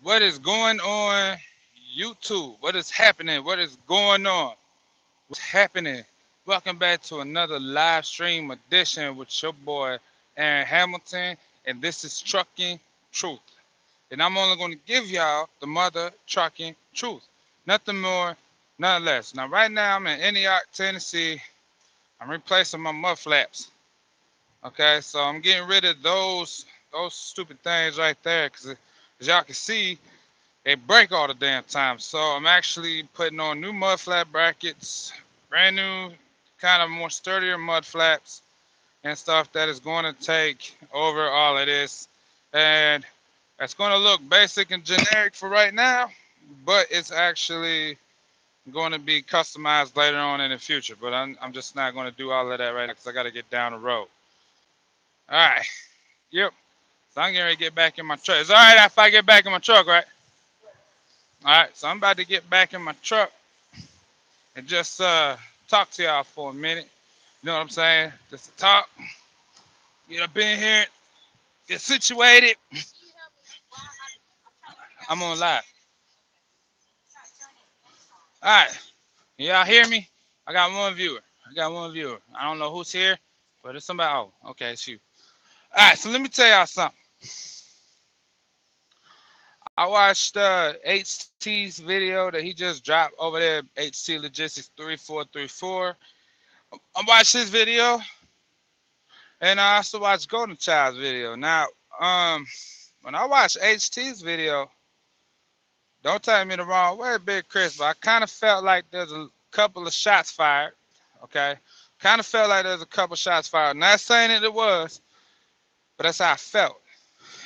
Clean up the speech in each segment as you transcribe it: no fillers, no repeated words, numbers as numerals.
What is going on, YouTube? What is happening? What is going on? What's happening? Welcome back to another live stream edition with your boy Aaron Hamilton, and this is Trucking Truth. And I'm only going to give y'all the mother trucking truth, nothing more, nothing less. Now, right now, I'm in Antioch, Tennessee. I'm replacing my mud flaps. Okay, so I'm getting rid of those stupid things right there, because as y'all can see, they break all the damn time. So I'm actually putting on new mud flap brackets, brand new, kind of more sturdier mud flaps and stuff that is going to take over all of this. And it's going to look basic and generic for right now, but it's actually going to be customized later on in the future. But I'm just not going to do all of that right now because I got to get down the road. All right. Yep. So I'm getting ready to get back in my truck. It's all right if I get back in my truck, right? All right. So I'm about to get back in my truck and just talk to y'all for a minute. You know what I'm saying? Just to talk, get up in here, get situated. I'm on live. All right. Y'all hear me? I got one viewer. I got one viewer. I don't know who's here, but it's somebody. Oh, okay, it's you. All right. So let me tell y'all something. I watched HT's video that he just dropped over there, HT Logistics 3434. I watched his video, and I also watched Golden Child's video. Now, um, when I watched HT's video, don't take me the wrong way, Big Chris, but I kind of felt like there's a couple of shots fired. Okay, kind of felt like there's a couple shots fired. Not saying that it was, but that's how I felt.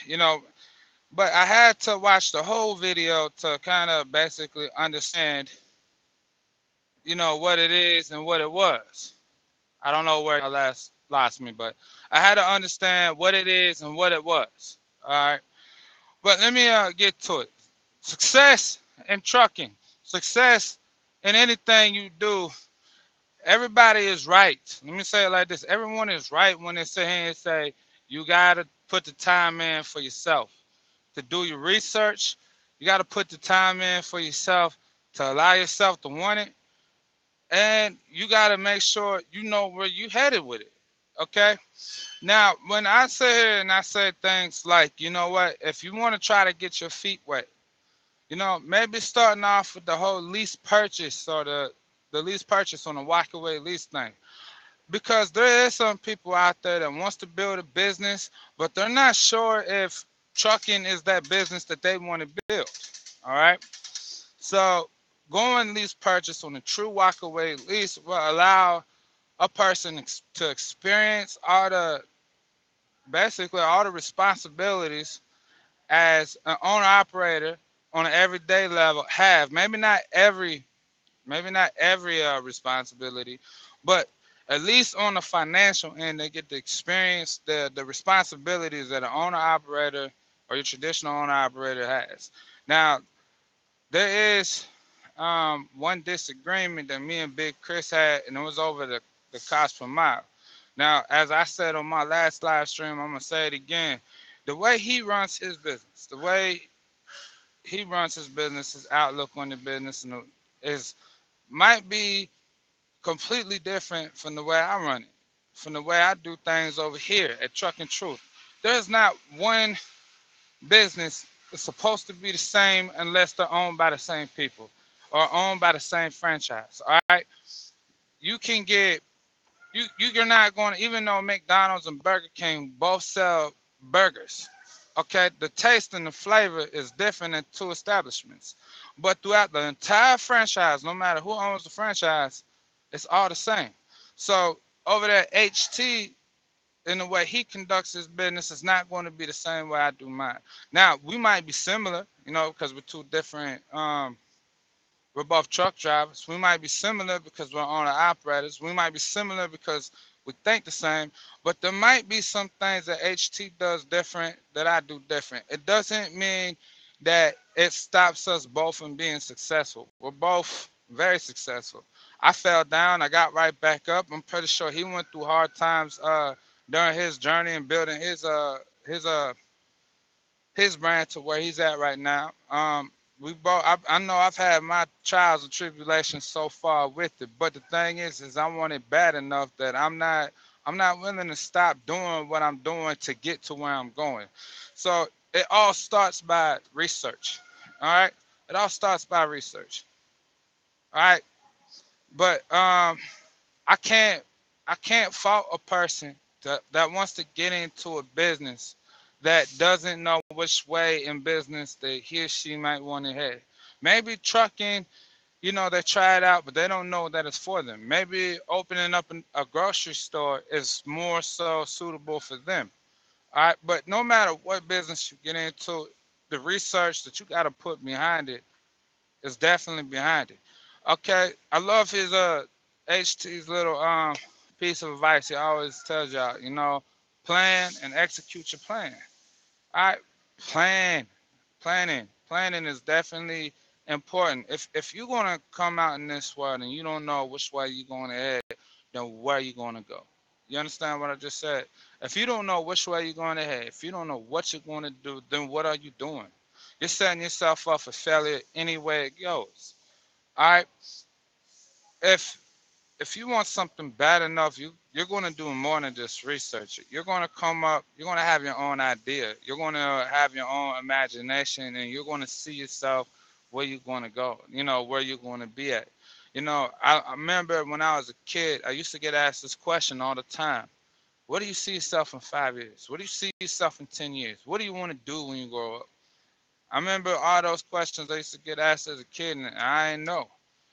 You know, but I had to watch the whole video to kind of basically understand, what it is and what it was. I don't know where y'all last lost me, but I had to understand what it is and what it was. All right. But let me get to it. Success in trucking, success in anything you do, everybody is right. Let me say it like this. Everyone is right when they sit here and say, you got to put the time in for yourself to do your research. You got to put the time in for yourself to allow yourself to want it. And you got to make sure you know where you headed with it. Okay. Now, when I sit here and I say things like, you know what, if you want to try to get your feet wet, maybe starting off with the whole lease purchase or the lease purchase on the walkaway lease thing. Because there is some people out there that wants to build a business, but they're not sure if trucking is that business that they want to build. All right. So going lease purchase on a true walkaway lease will allow a person to experience basically all the responsibilities as an owner operator on an everyday level have. Maybe not every responsibility, but at least on the financial end, they get to experience the responsibilities that an owner operator or your traditional owner operator has. Now, there is one disagreement that me and Big Chris had, and it was over the cost per mile. Now, as I said on my last live stream, I'm gonna say it again. The way he runs his business, the way he runs his business, his outlook on the business, is might be completely different from the way I run it, from the way I do things over here at Trucking Truth. There's not one business that's supposed to be the same unless they're owned by the same people or owned by the same franchise. All right, you can get you're not going to, even though McDonald's and Burger King both sell burgers. Okay, the taste and the flavor is different in two establishments, but throughout the entire franchise, no matter who owns the franchise, it's all the same. So over there, HT, in the way he conducts his business, is not going to be the same way I do mine. Now we might be similar, because we're two different. We're both truck drivers. We might be similar because we're owner operators. We might be similar because we think the same, but there might be some things that HT does different that I do different. It doesn't mean that it stops us both from being successful. We're both very successful. I fell down, I got right back up. I'm pretty sure he went through hard times during his journey and building his his brand to where he's at right now. We both. I know I've had my trials and tribulations so far with it, but the thing is I want it bad enough that I'm not willing to stop doing what I'm doing to get to where I'm going. So it all starts by research. All right, it all starts by research. All right, but I can't I can't fault a person that wants to get into a business that doesn't know which way in business that he or she might want to head. Maybe trucking, they try it out, but they don't know that it's for them. Maybe opening up a grocery store is more so suitable for them. All right, but no matter what business you get into, the research that you got to put behind it is definitely behind it. Okay, I love his HT's little piece of advice. He always tells y'all, plan and execute your plan. All right, plan, planning is definitely important. If you're gonna come out in this world and you don't know which way you're gonna head, then where you gonna go? You understand what I just said? If you don't know which way you're gonna head, if you don't know what you're gonna do, then what are you doing? You're setting yourself up for failure any way it goes. All right. If if you want something bad enough, you're going to do more than just research it. You're going to come up. You're going to have your own idea. You're going to have your own imagination, and you're going to see yourself where you're going to go. Where you're going to be at. I remember when I was a kid, I used to get asked this question all the time. What do you see yourself in 5 years? What do you see yourself in 10 years? What do you want to do when you grow up? I remember all those questions I used to get asked as a kid, and I didn't know.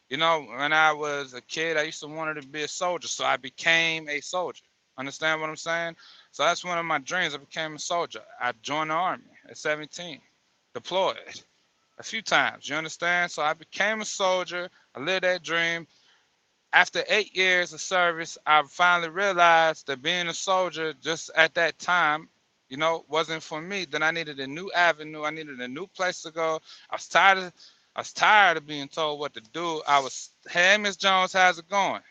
When I was a kid, I used to want to be a soldier, so I became a soldier. Understand what I'm saying? So that's one of my dreams. I became a soldier. I joined the army at 17, deployed a few times. You understand? So I became a soldier. I lived that dream. After 8 years of service, I finally realized that being a soldier just at that time, wasn't for me. Then I needed a new avenue. I needed a new place to go. I was tired of, I was tired of being told what to do. Hey, Miss Jones, how's it going?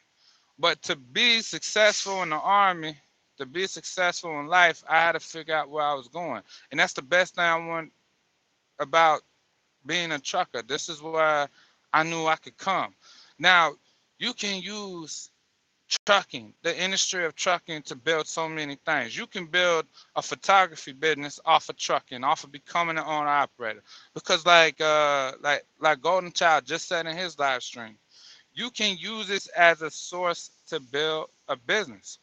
But to be successful in the army, to be successful in life, I had to figure out where I was going. And that's the best thing I want about being a trucker. This is where I knew I could come. Now, you can use trucking, the industry of trucking, to build so many things. You can build a photography business off of trucking, off of becoming an owner operator. Because like Golden Child just said in his live stream, you can use this as a source to build a business.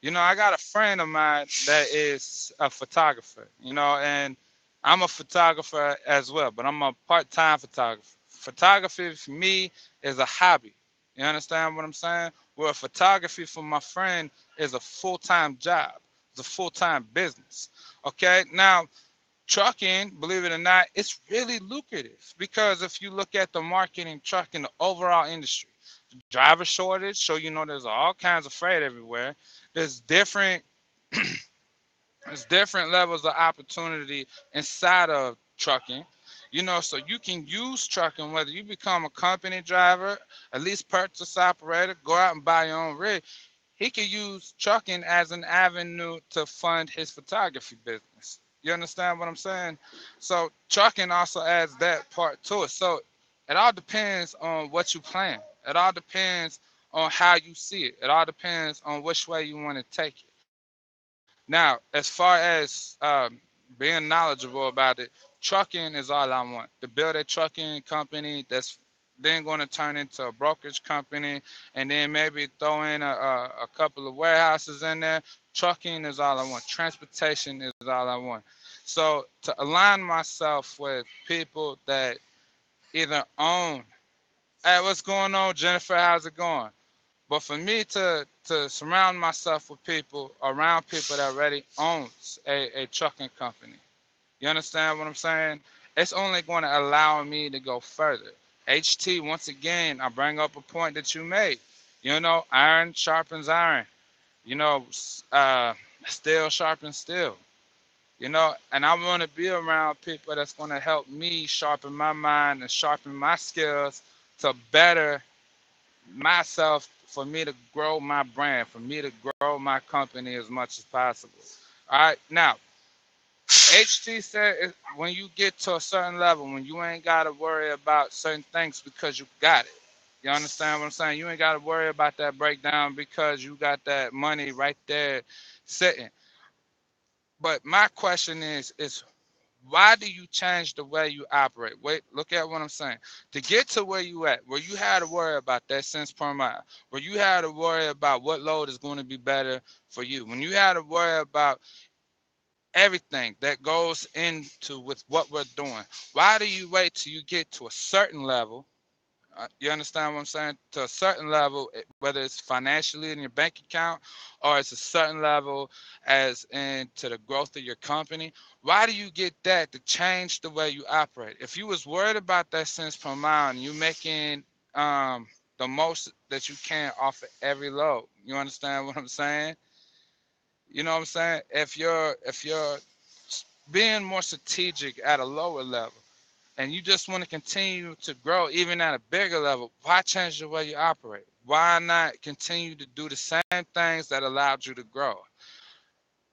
I got a friend of mine that is a photographer, and I'm a photographer as well, but I'm a part-time photographer. Photography for me is a hobby. You understand what I'm saying? Where photography for my friend is a full-time job. It's a full-time business. Okay? Now, trucking, believe it or not, it's really lucrative because if you look at the marketing trucking, the overall industry, driver shortage, so there's all kinds of freight everywhere. There's different there's different levels of opportunity inside of trucking. So you can use trucking whether you become a company driver, at least purchase operator, go out and buy your own rig. He could use trucking as an avenue to fund his photography business. You understand what I'm saying? So trucking also adds that part to it. So it all depends on what you plan. It all depends on how you see it. It all depends on which way you want to take it. Now, as far as being knowledgeable about it, trucking is all I want. To build a trucking company that's then going to turn into a brokerage company, and then maybe throw in a couple of warehouses in there. Trucking is all I want. Transportation is all I want. So to align myself with people that either own, hey, what's going on, Jennifer? How's it going? But for me to surround myself with people, around people that already owns a trucking company, you understand what I'm saying? It's only going to allow me to go further. HT, once again, I bring up a point that you made. Iron sharpens iron. You know, steel sharpens steel. And I want to be around people that's going to help me sharpen my mind and sharpen my skills to better myself, for me to grow my brand, for me to grow my company as much as possible. All right, now HT said when you get to a certain level, when you ain't got to worry about certain things because you got it. You understand what I'm saying? You ain't got to worry about that breakdown because you got that money right there sitting. But my question is why do you change the way you operate? Wait, look at what I'm saying. To get to where you at, where you had to worry about that cents per mile, where you had to worry about what load is going to be better for you, when you had to worry about everything that goes into with what we're doing, why do you wait till you get to a certain level? You understand what I'm saying? To a certain level, whether it's financially in your bank account or it's a certain level as into the growth of your company. Why do you get that to change the way you operate? If you was worried about that cents per mile and you making um, the most that you can off of every load, you understand what I'm saying? You know what I'm saying? If you're being more strategic at a lower level and you just want to continue to grow even at a bigger level, why change the way you operate? Why not continue to do the same things that allowed you to grow?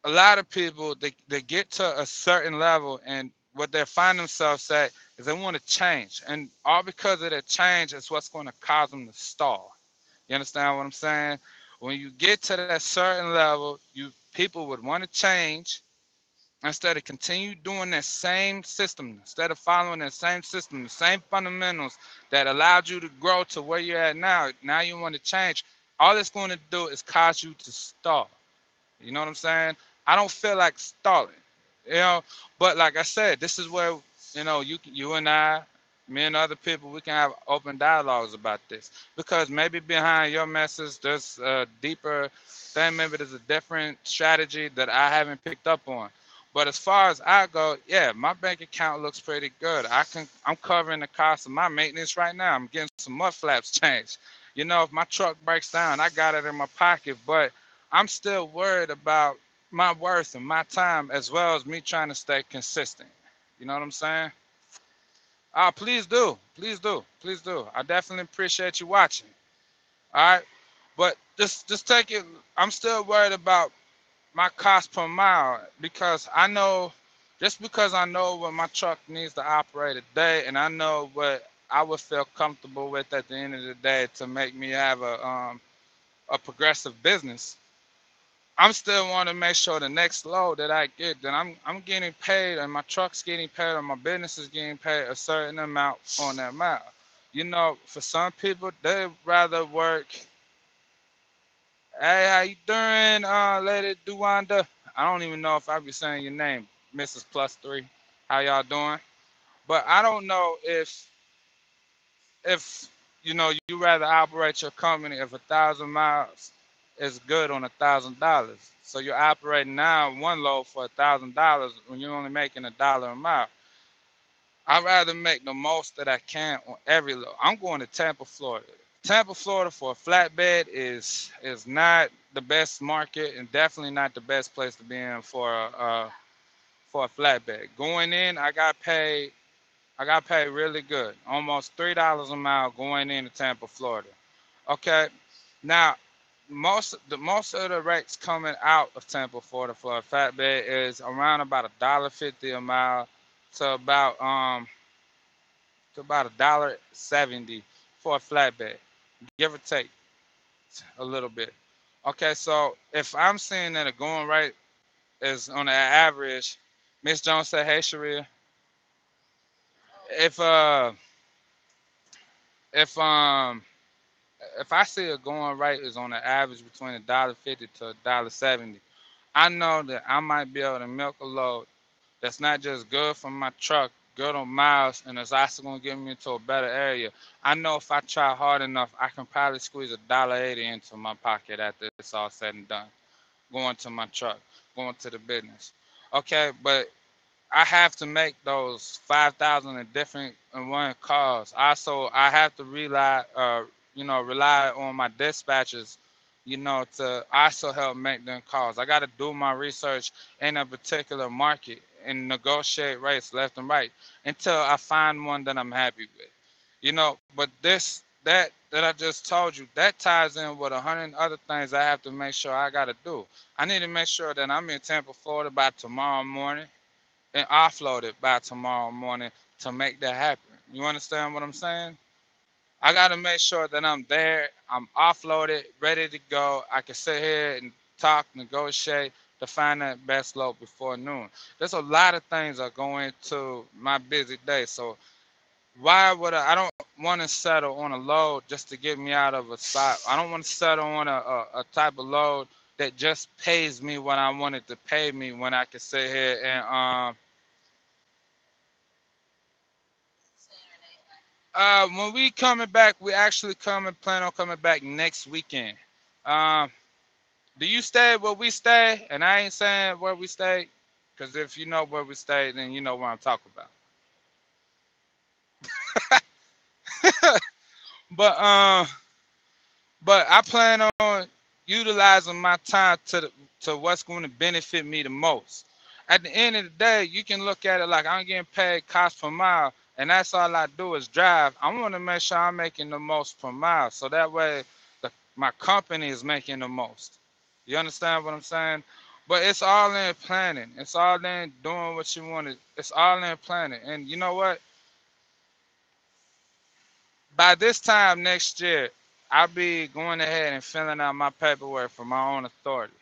A lot of people they get to a certain level and what they find themselves at is they want to change. And all because of that change is what's going to cause them to stall. You understand what I'm saying? When you get to that certain level, you people would want to change instead of continue doing that same system, instead of following that same system, the same fundamentals that allowed you to grow to where you're at now. Now you want to change. All it's going to do is cause you to stall. You know what I'm saying? I don't feel like stalling, you know. But like I said, this is where you and I, me and other people, we can have open dialogues about this because maybe behind your message there's a deeper thing. Maybe there's a different strategy that I haven't picked up on. But as far as I go, yeah, my bank account looks pretty good. I'm covering the cost of my maintenance right now. I'm getting some mud flaps changed. You know, if my truck breaks down, I got it in my pocket, but I'm still worried about my worth and my time as well as me trying to stay consistent. You know what I'm saying? Please do. Please do. Please do. I definitely appreciate you watching. All right. But just take it. I'm still worried about my cost per mile because I know just because I know what my truck needs to operate a day and I know what I would feel comfortable with at the end of the day to make me have a progressive business. I'm still want to make sure the next load that I get, that I'm getting paid, and my truck's getting paid, or my business is getting paid a certain amount on that mile. You know, for some people, they rather work. Hey, how you doing, Lady Duwanda? I don't even know if I be saying your name, Mrs. Plus Three. How y'all doing? But I don't know if you rather operate your company if 1,000 miles is good on $1,000. So you're operating now one load for $1,000 when you're only making $1 a mile. I'd rather make the most that I can on every load. I'm going to Tampa, Florida. Tampa, Florida for a flatbed is not the best market and definitely not the best place to be in for a flatbed. Going in, I got paid really good, almost $3 a mile going into Tampa, Florida. Okay, now most of the rates coming out of Tampa, Florida for a flatbed is around about $1.50 a mile to about $1.70 for a flatbed, give or take a little bit. Okay, so if I'm seeing that a going rate is on the average, Miss Jones said, "Hey, Sharia, if uh if um if I see a going rate is on the average between $1.50 to $1.70, I know that I might be able to milk a load that's not just good for my truck, good on miles, and it's also gonna get me into a better area. I know if I try hard enough, I can probably squeeze $1.80 into my pocket after it's all said and done, going to my truck, going to the business. Okay, but I have to make those 5,000 and different and one calls. Also, I have to rely on my dispatchers, to also help make them calls. I got to do my research in a particular market and negotiate rates left and right until I find one that I'm happy with. But that I just told you, that ties in with 100 other things I have to make sure I got to do. I need to make sure that I'm in Tampa, Florida by tomorrow morning. and offload it by tomorrow morning to make that happen. You understand what I'm saying? I got to make sure that I'm there, I'm offloaded, ready to go. I can sit here and talk, negotiate to find that best load before noon. There's a lot of things that go into my busy day. So why would I don't want to settle on a load just to get me out of a spot. I don't want to settle on a type of load that just pays me what I wanted to pay me when I can sit here and when we coming back, we actually coming plan on coming back next weekend. Um, do you stay where we stay? And I ain't saying where we stay, because if you know where we stay, then you know what I'm talking about. but but I plan on utilizing my time to what's going to benefit me the most. At the end of the day, you can look at it like I'm getting paid cost per mile, and that's all I do is drive. I want to make sure I'm making the most per mile, so that way my company is making the most. You understand what I'm saying? But it's all in planning. It's all in doing what you want to. It's all in planning. And you know what? By this time next year, I'll be going ahead and filling out my paperwork for my own authority.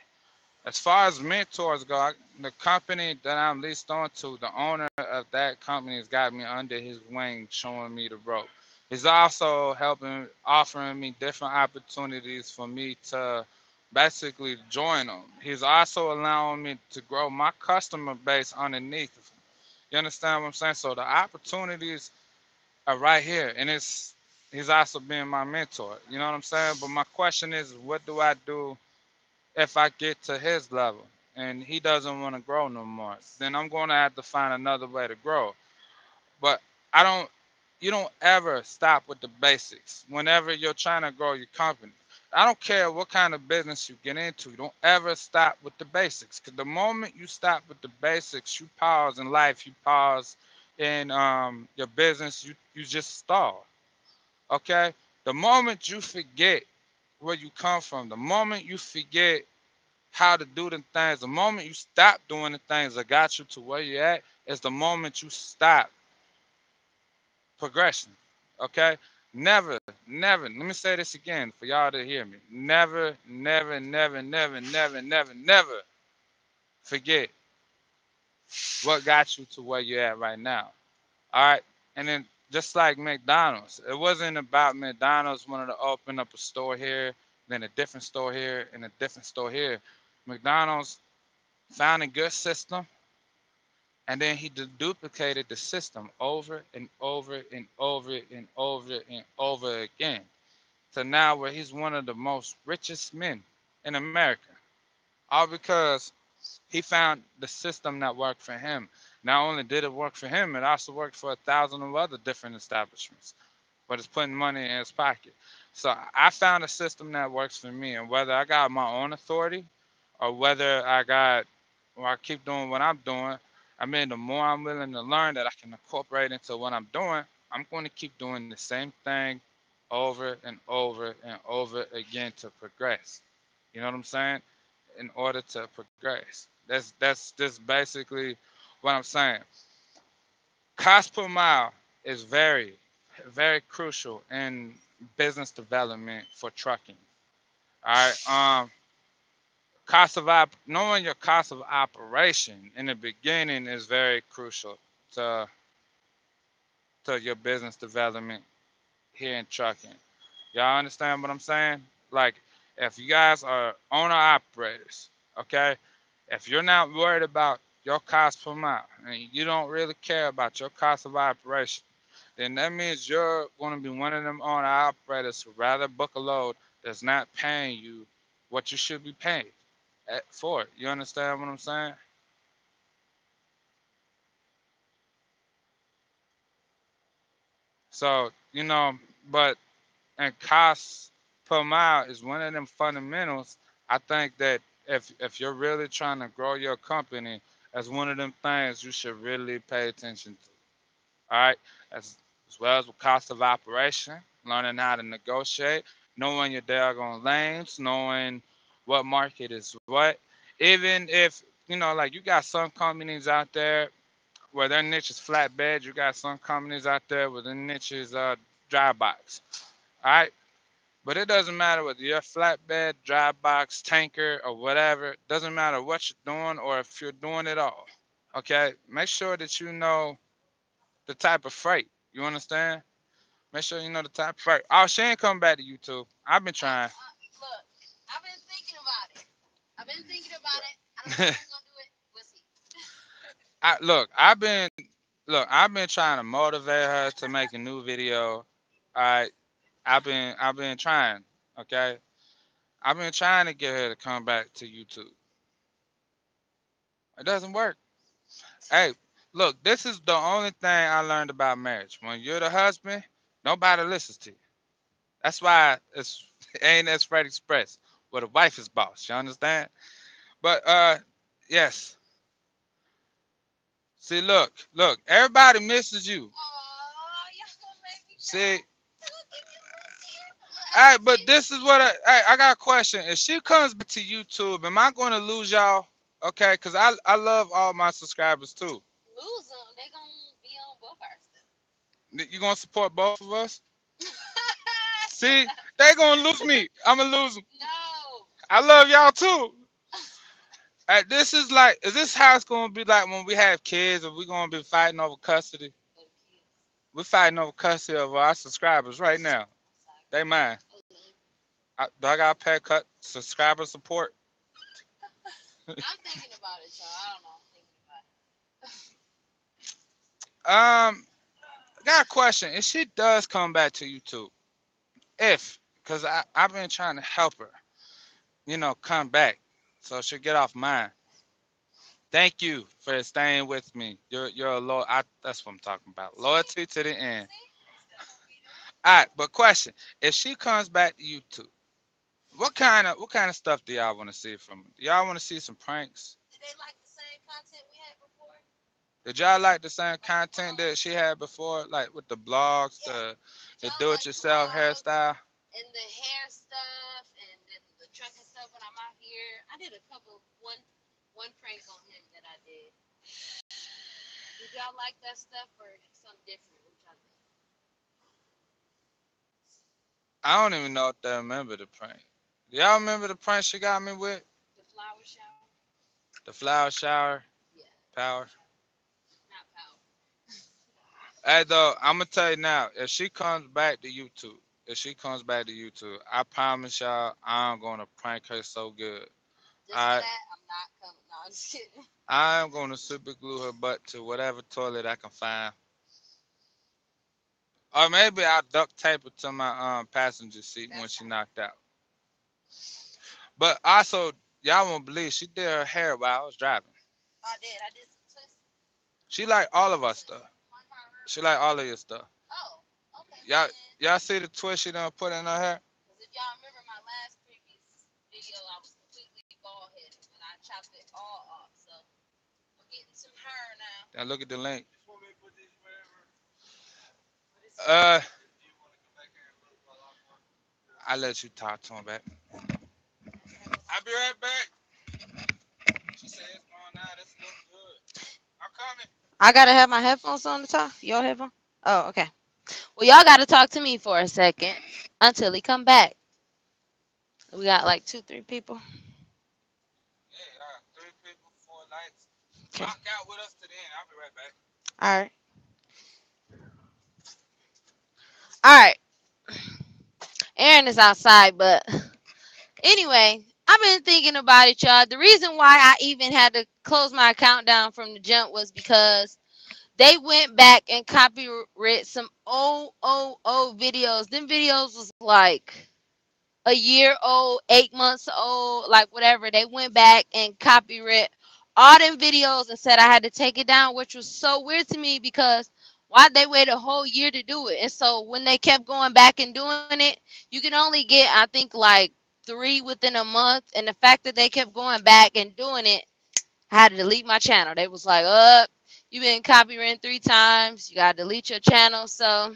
As far as mentors go, the company that I'm leased on to, the owner of that company has got me under his wing, showing me the rope. He's also helping, offering me different opportunities for me to basically join them. He's also allowing me to grow my customer base underneath of him. You understand what I'm saying? So the opportunities are right here, and he's also being my mentor. You know what I'm saying? But my question is, what do I do if I get to his level and he doesn't want to grow no more? Then I'm going to have to find another way to grow. But I don't, you don't ever stop with the basics whenever you're trying to grow your company. I don't care what kind of business you get into. You don't ever stop with the basics. Because the moment you stop with the basics, you pause in life, you pause in your business, you just stall. Okay? The moment you forget where you come from, the moment you forget how to do the things, the moment you stop doing the things that got you to where you're at, is the moment you stop progression. Okay? Never, never, let me say this again for y'all to hear me. Never, never, never, never, never, never, never forget what got you to where you're at right now. All right. And then just like McDonald's, it wasn't about McDonald's wanted to open up a store here, then a different store here, and a different store here. McDonald's found a good system, and then he duplicated the system over and over and over and over and over again. To now where he's one of the most richest men in America. All because he found the system that worked for him. Not only did it work for him, it also worked for 1,000 of other different establishments. But it's putting money in his pocket. So I found a system that works for me, and whether I got my own authority or whether I keep doing what I'm doing, I mean, the more I'm willing to learn that I can incorporate into what I'm doing, I'm going to keep doing the same thing over and over and over again to progress. You know what I'm saying? In order to progress. That's just basically what I'm saying. Cost per mile is very, very crucial in business development for trucking. All right. Knowing your cost of operation in the beginning is very crucial to your business development here in trucking. Y'all understand what I'm saying? Like, if you guys are owner operators, okay, if you're not worried about your cost per mile and you don't really care about your cost of operation, then that means you're going to be one of them owner operators who rather book a load that's not paying you what you should be paid for it. You understand what I'm saying? So, but and cost per mile is one of them fundamentals. I think that if you're really trying to grow your company, that's one of them things you should really pay attention to. All right, as well as with cost of operation, learning how to negotiate, knowing your daggone lanes, knowing what market is what. Even if like you got some companies out there. where their niche is flatbed. You got some companies out there where their niche is dry box. All right, but it doesn't matter whether you're flatbed, dry box, tanker, or whatever. It doesn't matter what you're doing or if you're doing it all. Okay, make sure that you know the type of freight. You understand? Make sure you know the type of freight. Oh, she ain't coming back to YouTube. I've been trying. Look, I've been thinking about it. I've been thinking about it. I don't know if I'm gonna do it. We'll see. I've been trying to motivate her to make a new video. All right, I've been trying. Okay, I've been trying to get her to come back to YouTube. It doesn't work. Hey, look, this is the only thing I learned about marriage. When you're the husband, nobody listens to you. That's why it's it ain't as Fred Express, where the wife is boss. You understand? But yes. See, look, everybody misses you. Oh, y'all gonna make me See, cry. Y'all gonna give me a little tear. Look, I hey, just but can't. this is what I got a question. If she comes back to YouTube, am I going to lose y'all? Okay, because I love all my subscribers too. Lose them. They gonna be on both our stuff. You gonna support both of us? See, they gonna lose me. I'm gonna lose them. No. I love y'all too. This is like, is this how it's gonna be like when we have kids, or we gonna be fighting over custody? Oh, kids. We're fighting over custody of our subscribers right now. Exactly. They mine. Mhm. Do I got to pay cut subscriber support? I'm thinking about it, y'all. I don't know. I'm thinking about I got a question. If she does come back to YouTube, if, because I've been trying to help her, come back so she'll get off mine. Thank you for staying with me. You're a loyal. That's what I'm talking about. it. See? Loyalty to the end. See? All right, but question: if she comes back to YouTube, what kind of stuff do y'all want to see from her? Do y'all want to see some pranks? Did they like the same content we had before? Did y'all like the same Like the content that she vlogs? had before, like with the blogs, Yeah. Did the y'all like the do-it-yourself vlogs hairstyle? and the hair stuff and then the trucking stuff when I'm out here? I did a couple one prank on him that I did. Did y'all like that stuff or something different? What y'all think? I don't even know if they remember the prank. Do y'all remember the prank she got me with? The flower shower? The flower shower Yeah, power. not power. Hey, though, I'm gonna tell you now, if she comes back to YouTube, I promise y'all, I'm gonna prank her so good. Just for I that, I'm not coming. No, I'm just kidding. I'm gonna super glue her butt to whatever toilet I can find, or maybe I'll duct tape her to my passenger seat when That's she fine. knocked out. But also, y'all won't believe she did her hair while I was driving. I did. I did some twists. She like all of our stuff. One part She like all of your stuff. Oh, okay Y'all then. y'all see the twist she done put in her hair? Because if y'all remember my last previous video, I was completely bald headed and I chopped it all off. So I'm getting some hair now. Now look at the link. What is it? Uh, I let you talk to him back. Okay, we'll I'll see. be right back. She said it's going out. It's looking good. I'm coming. I gotta have my headphones on the top. Your headphone? Oh, okay. Well, y'all gotta talk to me for a second until he come back. We got like two, three people. Yeah, three people, four lights. Okay. Rock out with us to the end. I'll be right back. All right. All right. Aaron is outside, but anyway, I've been thinking about it, y'all. The reason why I even had to close my account down from the jump was because they went back and copyright some old videos. Them videos was like a year old, 8 months old, like whatever. They went back and copyright all them videos and said I had to take it down, which was so weird to me because why they wait a whole year to do it? And so when they kept going back and doing it, you can only get I think like three within a month. And the fact that they kept going back and doing it, I had to delete my channel. They was like, you've been copywritten 3 times. You gotta delete your channel. So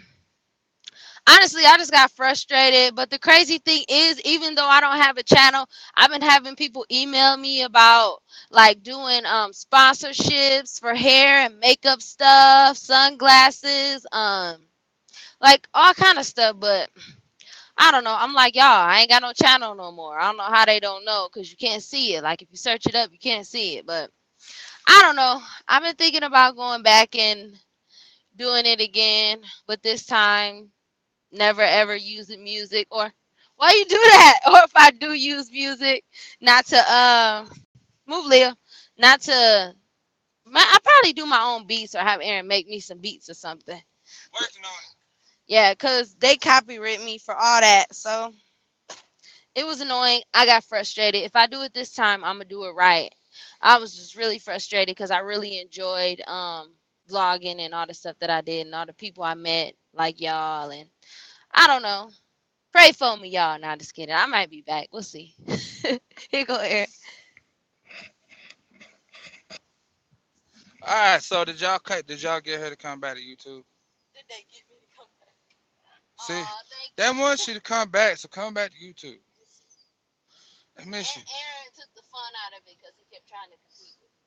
honestly, I just got frustrated. But the crazy thing is, even though I don't have a channel, I've been having people email me about like doing sponsorships for hair and makeup stuff, sunglasses, like all kind of stuff. But I don't know. I'm like y'all. I ain't got no channel no more. I don't know how they don't know because you can't see it. Like if you search it up, you can't see it. But I don't know. I've been thinking about going back and doing it again, but this time never ever using music or why you do that? Or if I do use music, not to move Leah, not to I probably do my own beats or have Aaron make me some beats or something. Working on it. Yeah, cause they copyright me for all that. So it was annoying. I got frustrated. If I do it this time, I'm gonna do it right. I was just really frustrated because I really enjoyed vlogging and all the stuff that I did and all the people I met like y'all and I don't know. Pray for me, y'all. Nah, just kidding. I might be back. We'll see. Here go Eric. All right. So did y'all cut? Did y'all get her to come back to YouTube? Did they get me to come back? See, Oh, thank they you. want you to come back, so come back to YouTube. I miss you. Aaron took the fun out of it because he kept trying to compete with me.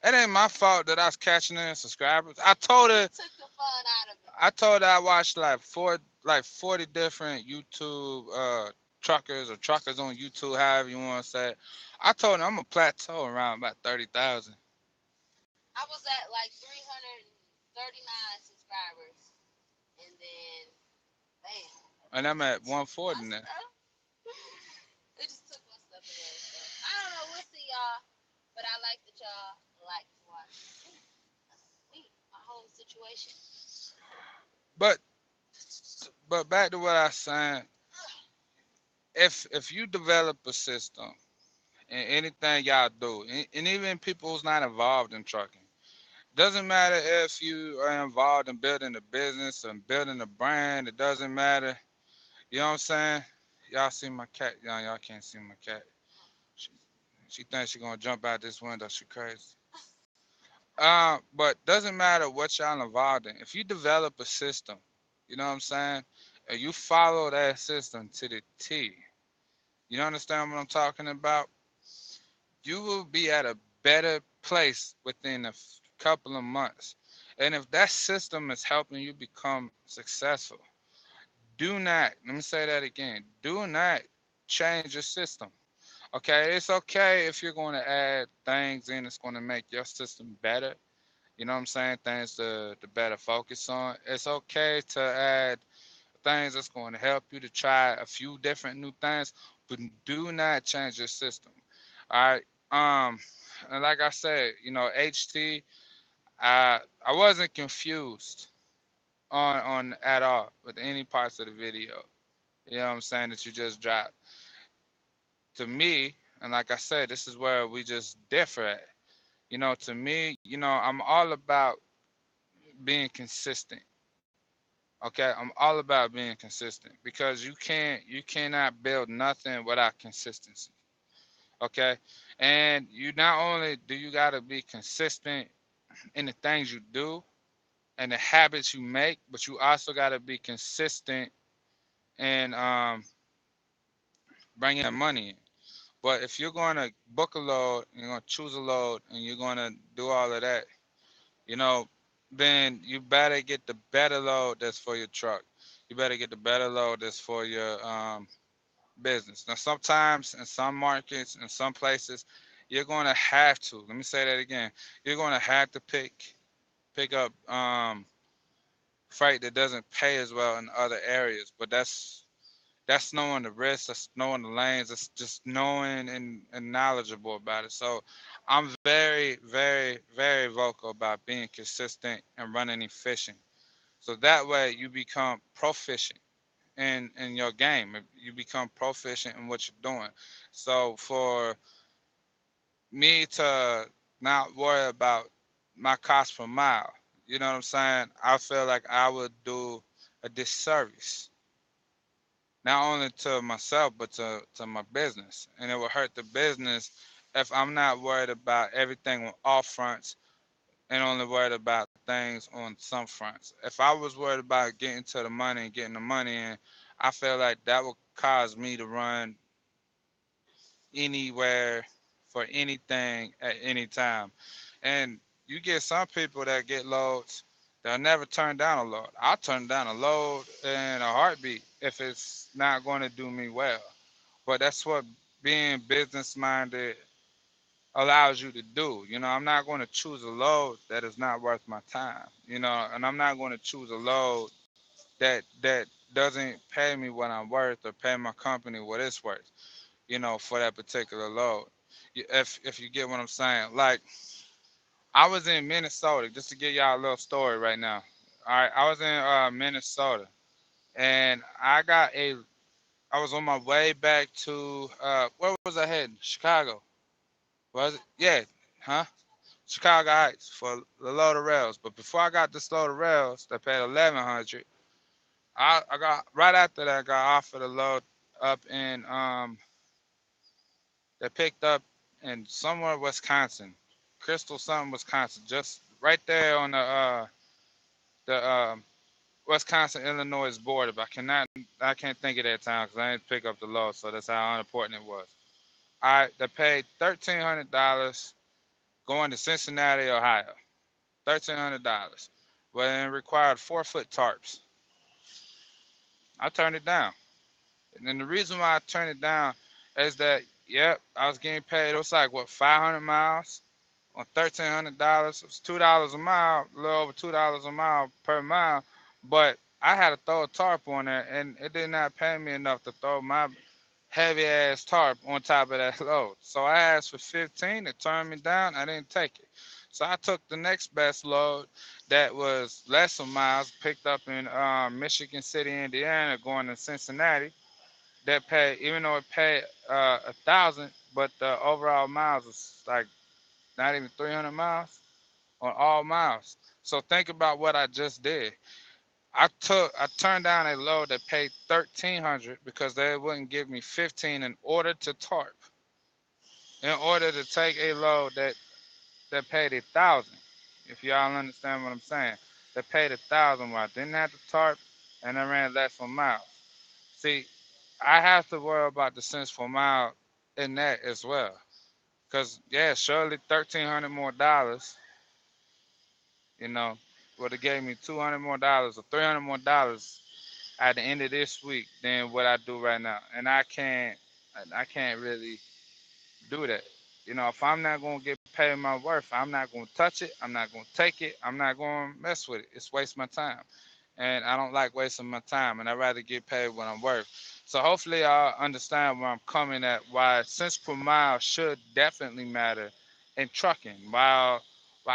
It ain't my fault that I was catching in subscribers. I told He her. took the fun out of it. I told her I watched like 40 different YouTube truckers on YouTube, however you want to say it. I told her I'm a plateau around about 30,000, I was at like 339 subscribers. And then, bam, and I'm at took my 140 now. stuff. It just took my stuff away. So, I don't know. We'll see, y'all. But I like that y'all like to watch. Ooh, that's sweet. My whole situation. But back to what I was saying. If you develop a system in anything y'all do, and even people who's not involved in trucking, doesn't matter if you are involved in building a business and building a brand. It doesn't matter. You know what I'm saying? Y'all see my cat? Y'all can't see my cat. She, she thinks she gonna jump out this window. She crazy. But doesn't matter what y'all involved in. If you develop a system, you know what I'm saying, and you follow that system to the T, you understand what I'm talking about? You will be at a better place within a couple of months. And if that system is helping you become successful, do not, let me say that again, do not change your system. Okay, it's okay if you're going to add things in that's going to make your system better. You know what I'm saying? Things to better focus on. It's okay to add things that's going to help you to try a few different new things, but do not change your system. All right. Um, and like I said, HT, I wasn't confused on at all with any parts of the video. You know what I'm saying that you just dropped. To me, and like I said, this is where we just differ at. To me, I'm all about being consistent. Okay, I'm all about being consistent because you cannot build nothing without consistency. Okay, and you not only do you gotta be consistent in the things you do and the habits you make, but you also gotta be consistent in bringing that money in. But if you're going to book a load, you're going to choose a load, and you're going to do all of that, you know, then you better get the better load that's for your truck. You better get the better load that's for your business. Now, sometimes in some markets, in some places, you're going to have to. Let me say that again. You're going to have to pick up freight that doesn't pay as well in other areas. But that's knowing the risks, that's knowing the lanes, that's just knowing and knowledgeable about it. So I'm very, very, very vocal about being consistent and running efficient. So that way you become proficient in your game. You become proficient in what you're doing. So for me to not worry about my cost per mile, you know what I'm saying? I feel like I would do a disservice not only to myself but to my business, and it will hurt the business if I'm not worried about everything on all fronts and only worried about things on some fronts. If I was worried about getting to the money and getting the money in, I feel like that would cause me to run anywhere for anything at any time. And you get some people that get loads, they'll never turn down a load. I'll turn down a load in a heartbeat if it's not going to do me well. But that's what being business minded allows you to do. I'm not going to choose a load that is not worth my time. And I'm not going to choose a load that doesn't pay me what I'm worth or pay my company what it's worth. For that particular load. If you get what I'm saying, like I was in Minnesota, just to give y'all a little story right now. All right, I was in Minnesota, and I was on my way back to where was I heading? Chicago. Was it? Yeah, huh? Chicago Heights for the load of rails. But before I got this load of rails that paid 1,100, I got right after that I got offered a load up in that picked up in somewhere Wisconsin, Crystal something Wisconsin, just right there on the Wisconsin Illinois border. But I can't think of that town because I didn't pick up the load, so that's how unimportant it was. They paid $1,300 going to Cincinnati, Ohio. $1,300, but it required 4 foot tarps. I turned it down, and then the reason why I turned it down is that yep, I was getting paid. It was like what 500 miles on $1,300. It was $2 a mile, a little over $2 a mile per mile. But I had to throw a tarp on there, and it did not pay me enough to throw my heavy ass tarp on top of that load. So I asked for 15. It turned me down. I didn't take it. So I took the next best load that was less of miles, picked up in Michigan City, Indiana, going to Cincinnati. That paid, even though it paid 1,000, but the overall miles was like not even 300 miles on all miles. So think about what I just did. I turned down a load that paid 1,300 because they wouldn't give me 15 in order to tarp. In order to take a load that paid 1,000. If y'all understand what I'm saying, that paid 1,000 while I didn't have to tarp and I ran less on miles. See, I have to worry about the cents per mile in that as well. Cause yeah, surely $1,300 more, you know, would have gave me $200 more or $300 more at the end of this week than what I do right now. And I can't really do that. If I'm not gonna get paid my worth, I'm not gonna touch it. I'm not gonna take it. I'm not gonna mess with it. It's waste my time, and I don't like wasting my time. And I'd rather get paid what I'm worth. So hopefully, I understand where I'm coming at. Why cents per mile should definitely matter in trucking. While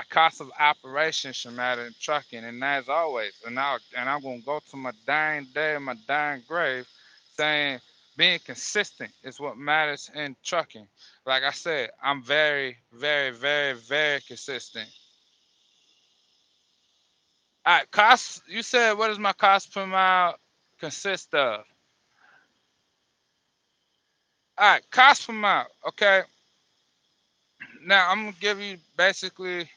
cost of operation should matter in trucking, and as always, and I'm gonna go to my dying day and my dying grave, saying being consistent is what matters in trucking. Like I said, I'm very, very, very, very consistent. All right, cost. You said what does my cost per mile consist of? All right, cost per mile. Okay. Now I'm gonna give you basically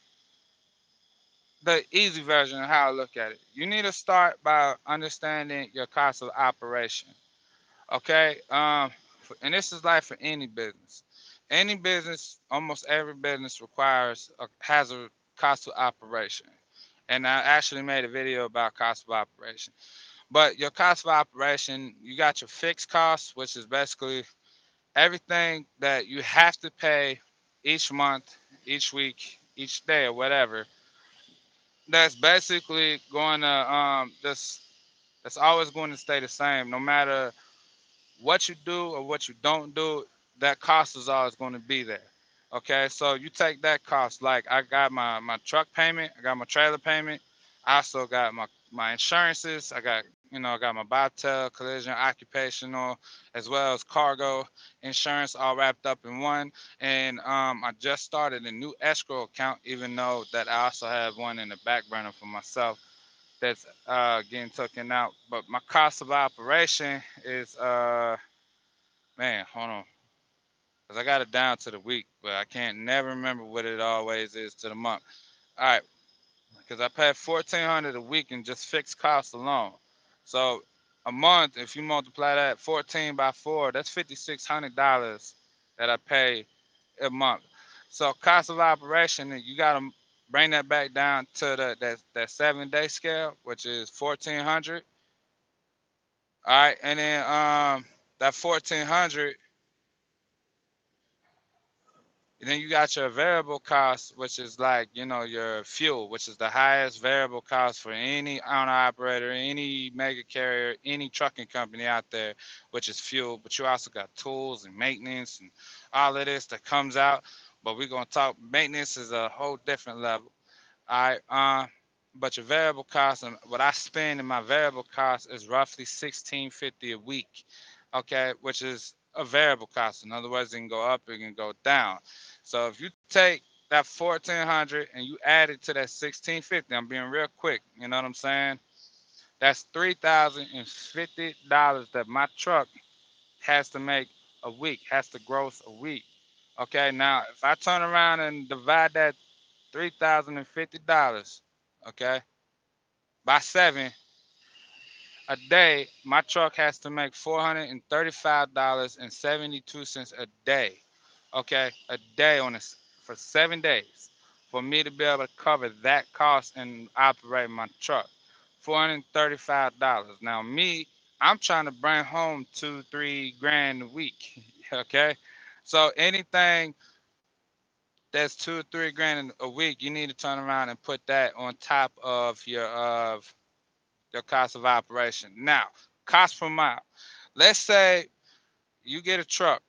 the easy version of how I look at it. You need to start by understanding your cost of operation. Okay. And this is like for any business. Any business, almost every business has a cost of operation. And I actually made a video about cost of operation. But your cost of operation, you got your fixed costs, which is basically everything that you have to pay each month, each week, each day, or whatever. That's basically going to that's always going to stay the same, no matter what you do or what you don't do, that cost is always going to be there. Okay, so you take that cost. Like I got my truck payment, I got my trailer payment, I also got my insurances. I got my bobtail, collision, occupational, as well as cargo insurance, all wrapped up in one. And I just started a new escrow account, even though that I also have one in the back burner for myself that's getting taken out. But my cost of operation is man, hold on, cause I got it down to the week, but I can't never remember what it always is to the month. All right, because I pay 1,400 a week in just fixed costs alone. So a month, if you multiply that 14 by 4, that's $5,600 that I pay a month. So cost of operation, you got to bring that back down to that 7 day scale, which is 1,400. All right, and then that 1,400. And then you got your variable costs, which is like, your fuel, which is the highest variable cost for any owner operator, any mega carrier, any trucking company out there, which is fuel. But you also got tools and maintenance and all of this that comes out. But we're gonna talk maintenance is a whole different level. All right. But your variable cost and what I spend in my variable cost is roughly 1650 a week. Okay, which is a variable cost. In other words, it can go up, it can go down. So if you take that 1400 and you add it to that 1650, I'm being real quick. You know what I'm saying? That's $3,050 that my truck has to make a week, has to gross a week. Okay, now if I turn around and divide that $3,050, okay, by 7 a day, my truck has to make $435.72 a day. Okay, a day on this for 7 days for me to be able to cover that cost and operate my truck. $435. Now me, I'm trying to bring home 2, 3 grand a week. Okay. So anything that's 2 or 3 grand a week, you need to turn around and put that on top of your cost of operation. Now, cost per mile. Let's say you get a truck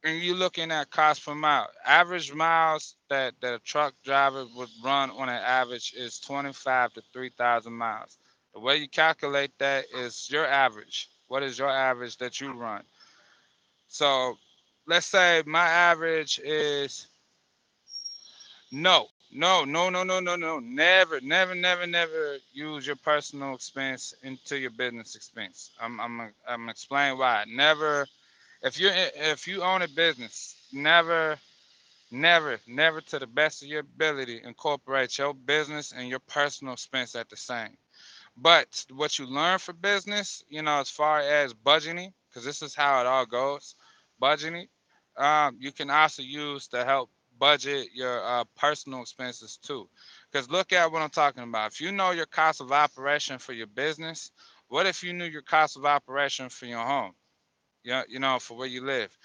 and you're looking at cost per mile. Average miles that a truck driver would run on an average is 25 to 3,000 miles. The way you calculate that is your average. What is your average that you run? So let's say my average is no. Never, never, never, never use your personal expense into your business expense. I'm explain why. Never, if you own a business, never to the best of your ability incorporate your business and your personal expense at the same. But what you learn for business, as far as budgeting, because this is how it all goes, budgeting, you can also use to help budget your personal expenses too. Because look at what I'm talking about. If you know your cost of operation for your business, what if you knew your cost of operation for your home? For where you live,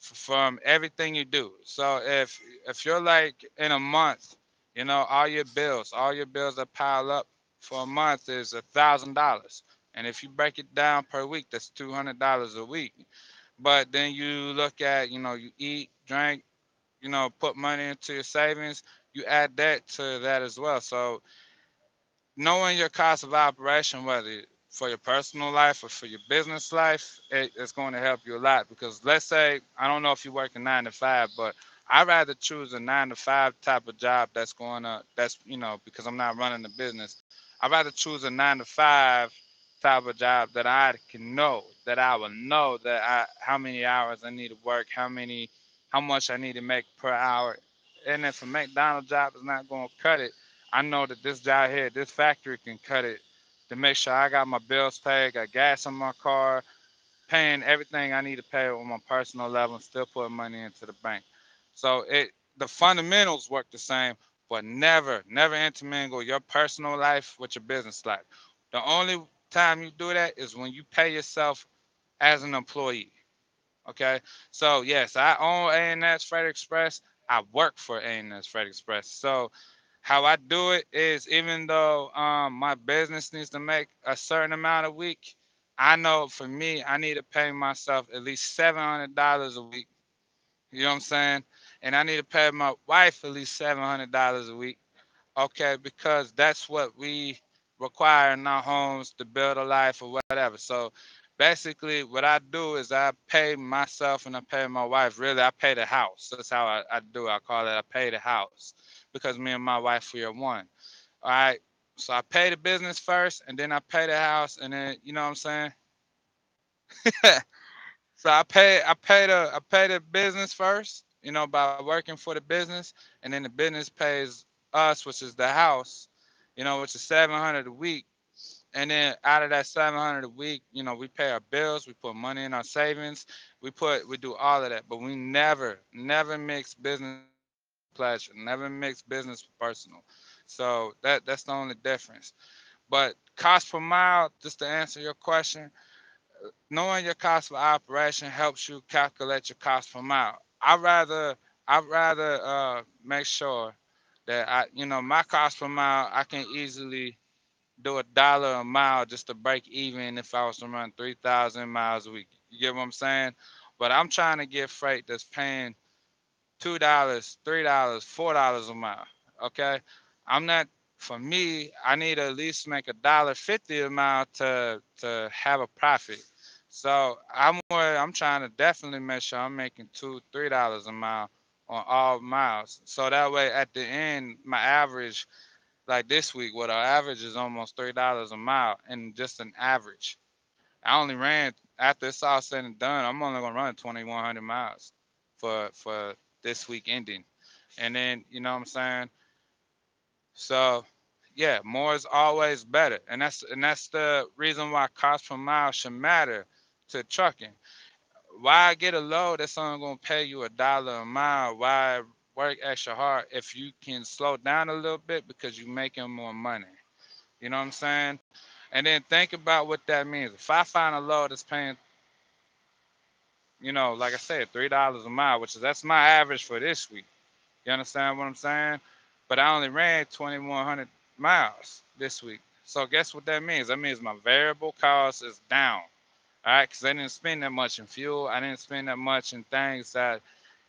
from everything you do. So if you're like in a month, all your bills that pile up for a month is $1,000, and if you break it down per week, that's $200 a week. But then you look at, you eat, drink, put money into your savings, you add that to that as well. So knowing your cost of operation, whether for your personal life or for your business life, it's going to help you a lot. Because let's say, I don't know if you work a 9 to 5, but I'd rather choose a 9 to 5 type of job because I'm not running the business. I'd rather choose a 9 to 5 type of job that I will know how many hours I need to work, how much I need to make per hour. And if a McDonald's job is not going to cut it, I know that this job here, this factory can cut it to make sure I got my bills paid, got gas in my car, paying everything I need to pay on my personal level, and still putting money into the bank. So the fundamentals work the same, but never intermingle your personal life with your business life. The only time you do that is when you pay yourself as an employee. Okay, so yes, I own A&S Freight Express. I work for A&S Freight Express. So how I do it is, even though my business needs to make a certain amount a week, I know for me I need to pay myself at least $700 a week. You know what I'm saying? And I need to pay my wife at least $700 a week. Okay, because that's what we require in our homes to build a life or whatever. So basically, what I do is I pay myself and I pay my wife. Really, I pay the house. That's how I do it. I call it I pay the house because me and my wife, we are one. All right. So I pay the business first and then I pay the house and then, you know what I'm saying? So I pay the business first, by working for the business, and then the business pays. us, which is the house, which is 700 a week. And then out of that 700 a week, we pay our bills, we put money in our savings, we do all of that. But we never mix business with pleasure, never mix business with personal. So that's the only difference. But cost per mile, just to answer your question, knowing your cost of operation helps you calculate your cost per mile. I'd rather make sure that my cost per mile, I can easily do $1 a mile just to break even if I was to run 3,000 miles a week. You get what I'm saying? But I'm trying to get freight that's paying $2, $3, $4 a mile. Okay, I'm not. For me, I need to at least make $1.50 a mile to have a profit. So I'm trying to definitely make sure I'm making $2, $3 a mile on all miles. So that way, at the end, my average, like this week, what our average is almost $3 a mile, and just an average. I only ran after it's all said and done. I'm only gonna run 2,100 miles for this week ending, and then what I'm saying. So yeah, more is always better, and that's the reason why cost per mile should matter to trucking. Why get a load that's only gonna pay you $1 a mile? Why work extra hard if you can slow down a little bit because you're making more money? You know what I'm saying? And then think about what that means. If I find a load that's paying, like I said, $3 a mile, which is that's my average for this week. You understand what I'm saying? But I only ran 2,100 miles this week. So guess what that means? That means my variable cost is down. All right, because I didn't spend that much in fuel. I didn't spend that much in things that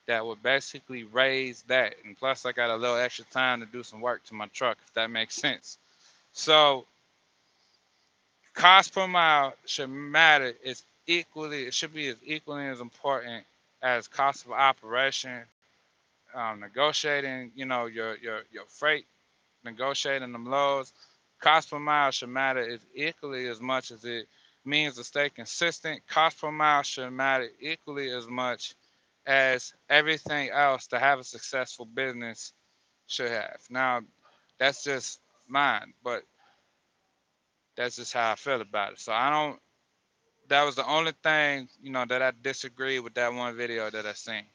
would basically raise that. And plus, I got a little extra time to do some work to my truck, if that makes sense. So cost per mile should matter. It should be as equally as important as cost of operation, negotiating, your freight, negotiating them loads. Cost per mile should matter as equally as much as it means to stay consistent. Cost per mile should matter equally as much as everything else to have a successful business should have. Now, that's just mine, but that's just how I feel about it. So I don't. That was the only thing that I disagree with that one video that I seen.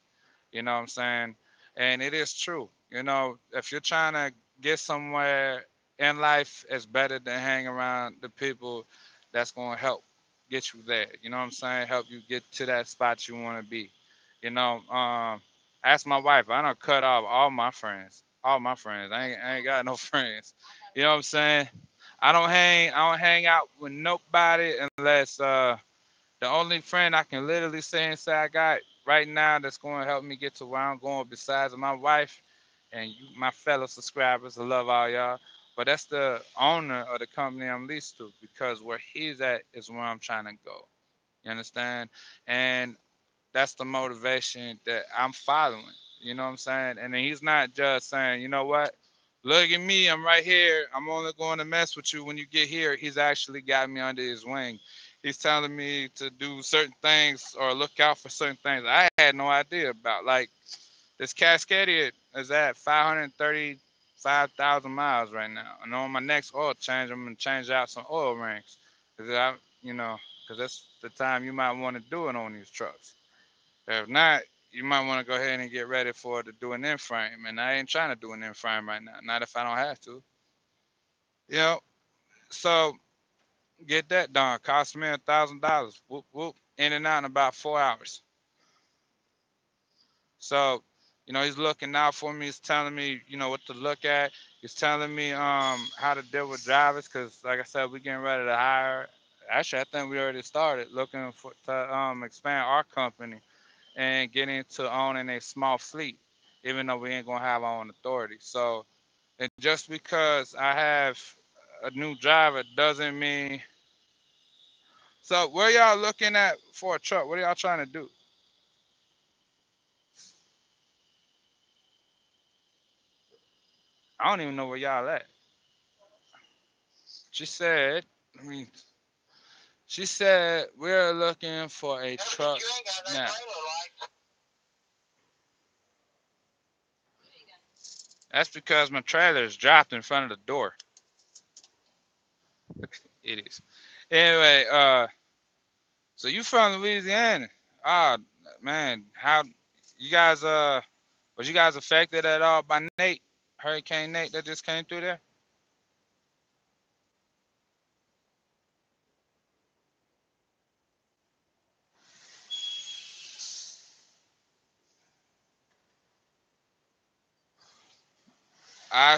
You know what I'm saying? And it is true. If you're trying to get somewhere in life, it's better to hang around the people that's going to help get you there. You know what I'm saying? Help you get to that spot you want to be. Ask my wife. I don't cut off all my friends. All my friends. I ain't got no friends. You know what I'm saying? I don't hang out with nobody unless the only friend I can literally say and say I got right now that's going to help me get to where I'm going besides my wife and you, my fellow subscribers. I love all y'all. But that's the owner of the company I'm leased to because where he's at is where I'm trying to go. You understand? And that's the motivation that I'm following. You know what I'm saying? And then he's not just saying, you know what? Look at me, I'm right here. I'm only going to mess with you when you get here. He's actually got me under his wing. He's telling me to do certain things or look out for certain things I had no idea about. Like this Cascadia is at 535,000 miles right now. And on my next oil change, I'm gonna change out some oil rings, cause cause that's the time you might want to do it on these trucks. If not, you might want to go ahead and get ready for to do an in frame. And I ain't trying to do an in frame right now. Not if I don't have to. You know, so get that done. Cost me $1,000. Whoop whoop. In and out in about 4 hours. So, he's looking out for me. He's telling me, what to look at. He's telling me how to deal with drivers because, like I said, we getting ready to hire. Actually, I think we already started looking for to expand our company and get into owning a small fleet, even though we ain't gonna have our own authority. So, and just because I have a new driver doesn't mean. So, where y'all looking at for a truck? What are y'all trying to do? I don't even know where y'all at. She said, I mean, she said we're looking for a truck now. That's because my trailer is dropped in front of the door. It is. Anyway, so you from Louisiana? Ah, man, how you guys was you guys affected at all by Nate, Hurricane Nate that just came through there?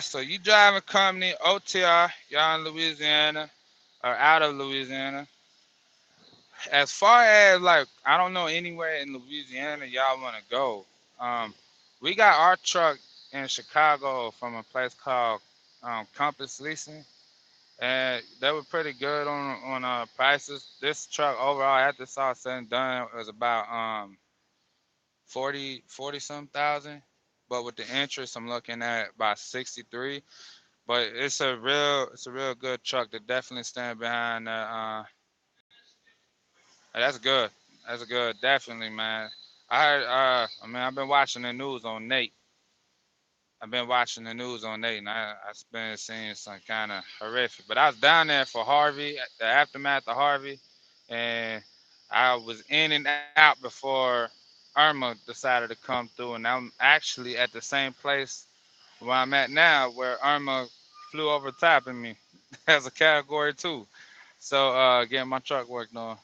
So you driving company OTR, y'all in Louisiana or out of Louisiana. As far as like I don't know anywhere in Louisiana y'all wanna go. Um, we got our truck in Chicago from a place called Compass Leasing. And they were pretty good on prices. This truck overall after it's all said and done was about 40 some thousand. But with the interest I'm looking at about 63. But it's a real good truck to definitely stand behind that. That's good. That's good, definitely, man. I mean I've been watching the news on Nate. I've been watching the news on Nate, and I've been seeing some kind of horrific. But I was down there for Harvey, the aftermath of Harvey, and I was in and out before Irma decided to come through, and I'm actually at the same place where I'm at now, where Irma flew over top of me as a category two. So getting my truck worked on.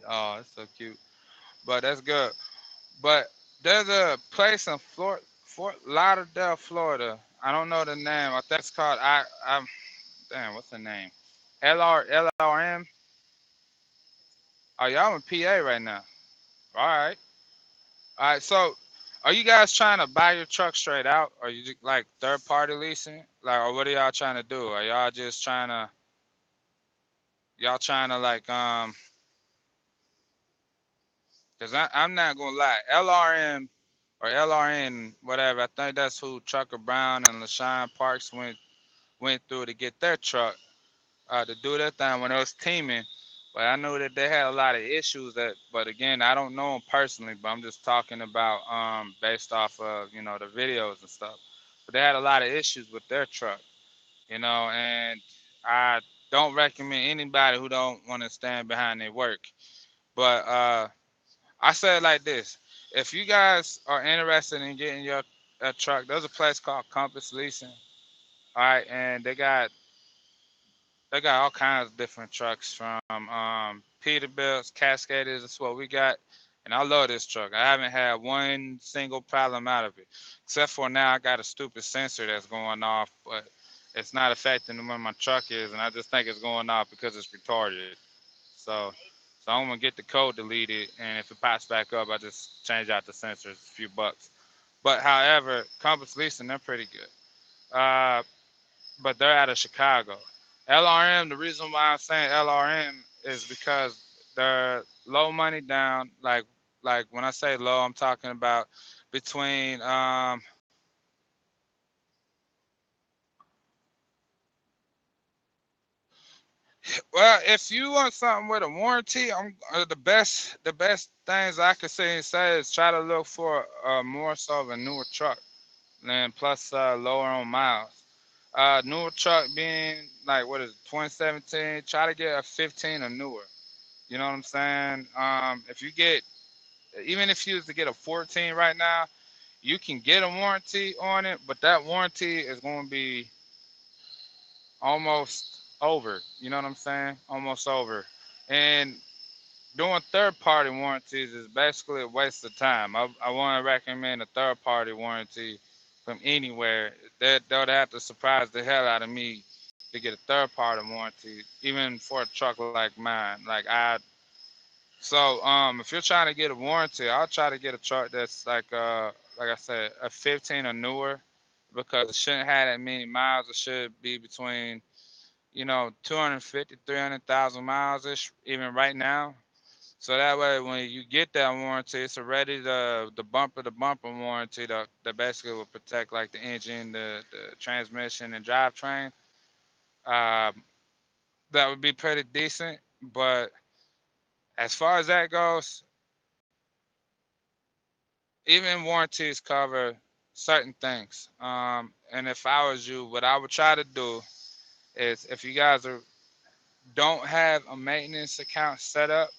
Oh, it's so cute. But that's good. But there's a place in Fort Lauderdale, Florida. I don't know the name. I think it's called damn, what's the name? LRM. Oh, y'all in PA right now. All right. All right. So, are you guys trying to buy your truck straight out, or you just, like third party leasing? Like, or what are y'all trying to do? Are y'all just trying to like Cause I'm not gonna lie, LRM or LRN, whatever. I think that's who Trucker Brown and LaShawn Parks went through to get their truck to do their thing when it was teaming. But I know that they had a lot of issues that. But again, I don't know them personally, but I'm just talking about based off of the videos and stuff. But they had a lot of issues with their truck, and I don't recommend anybody who don't want to stand behind their work. But I say it like this: if you guys are interested in getting your a truck, there's a place called Compass Leasing. All right, and they got all kinds of different trucks from Peterbilt's, Cascaders. That's what we got, and I love this truck. I haven't had one single problem out of it, except for now I got a stupid sensor that's going off, but it's not affecting where my truck is, and I just think it's going off because it's retarded. So, so I'm gonna get the code deleted, and if it pops back up, I just change out the sensors, a few bucks. But however, Compass Leasing, they're pretty good. But they're out of Chicago. LRM, the reason why I'm saying LRM is because they're low money down. Like when I say low, I'm talking about between well, if you want something with a warranty, the best things I could say and say is try to look for more so of a newer truck, and plus lower on miles. Newer truck being like what is it, 2017? Try to get a 15 or newer. You know what I'm saying? If you get even if you was to get a 14 right now, you can get a warranty on it, but that warranty is going to be almost over. You know what I'm saying? Almost over. And doing third party warranties is basically a waste of time. I want to recommend a third party warranty from anywhere. They'll have to surprise the hell out of me to get a third party warranty, even for a truck like mine. If you're trying to get a warranty, I'll try to get a truck that's like I said, a 15 or newer, because it shouldn't have that many miles. It should be between 250, 300,000 miles ish, even right now. So that way, when you get that warranty, it's already the bumper to bumper warranty that basically will protect like the engine, the transmission, and drivetrain. Uh, that would be pretty decent. But as far as that goes, even warranties cover certain things. And if I was you, what I would try to do is if you guys don't have a maintenance account set up,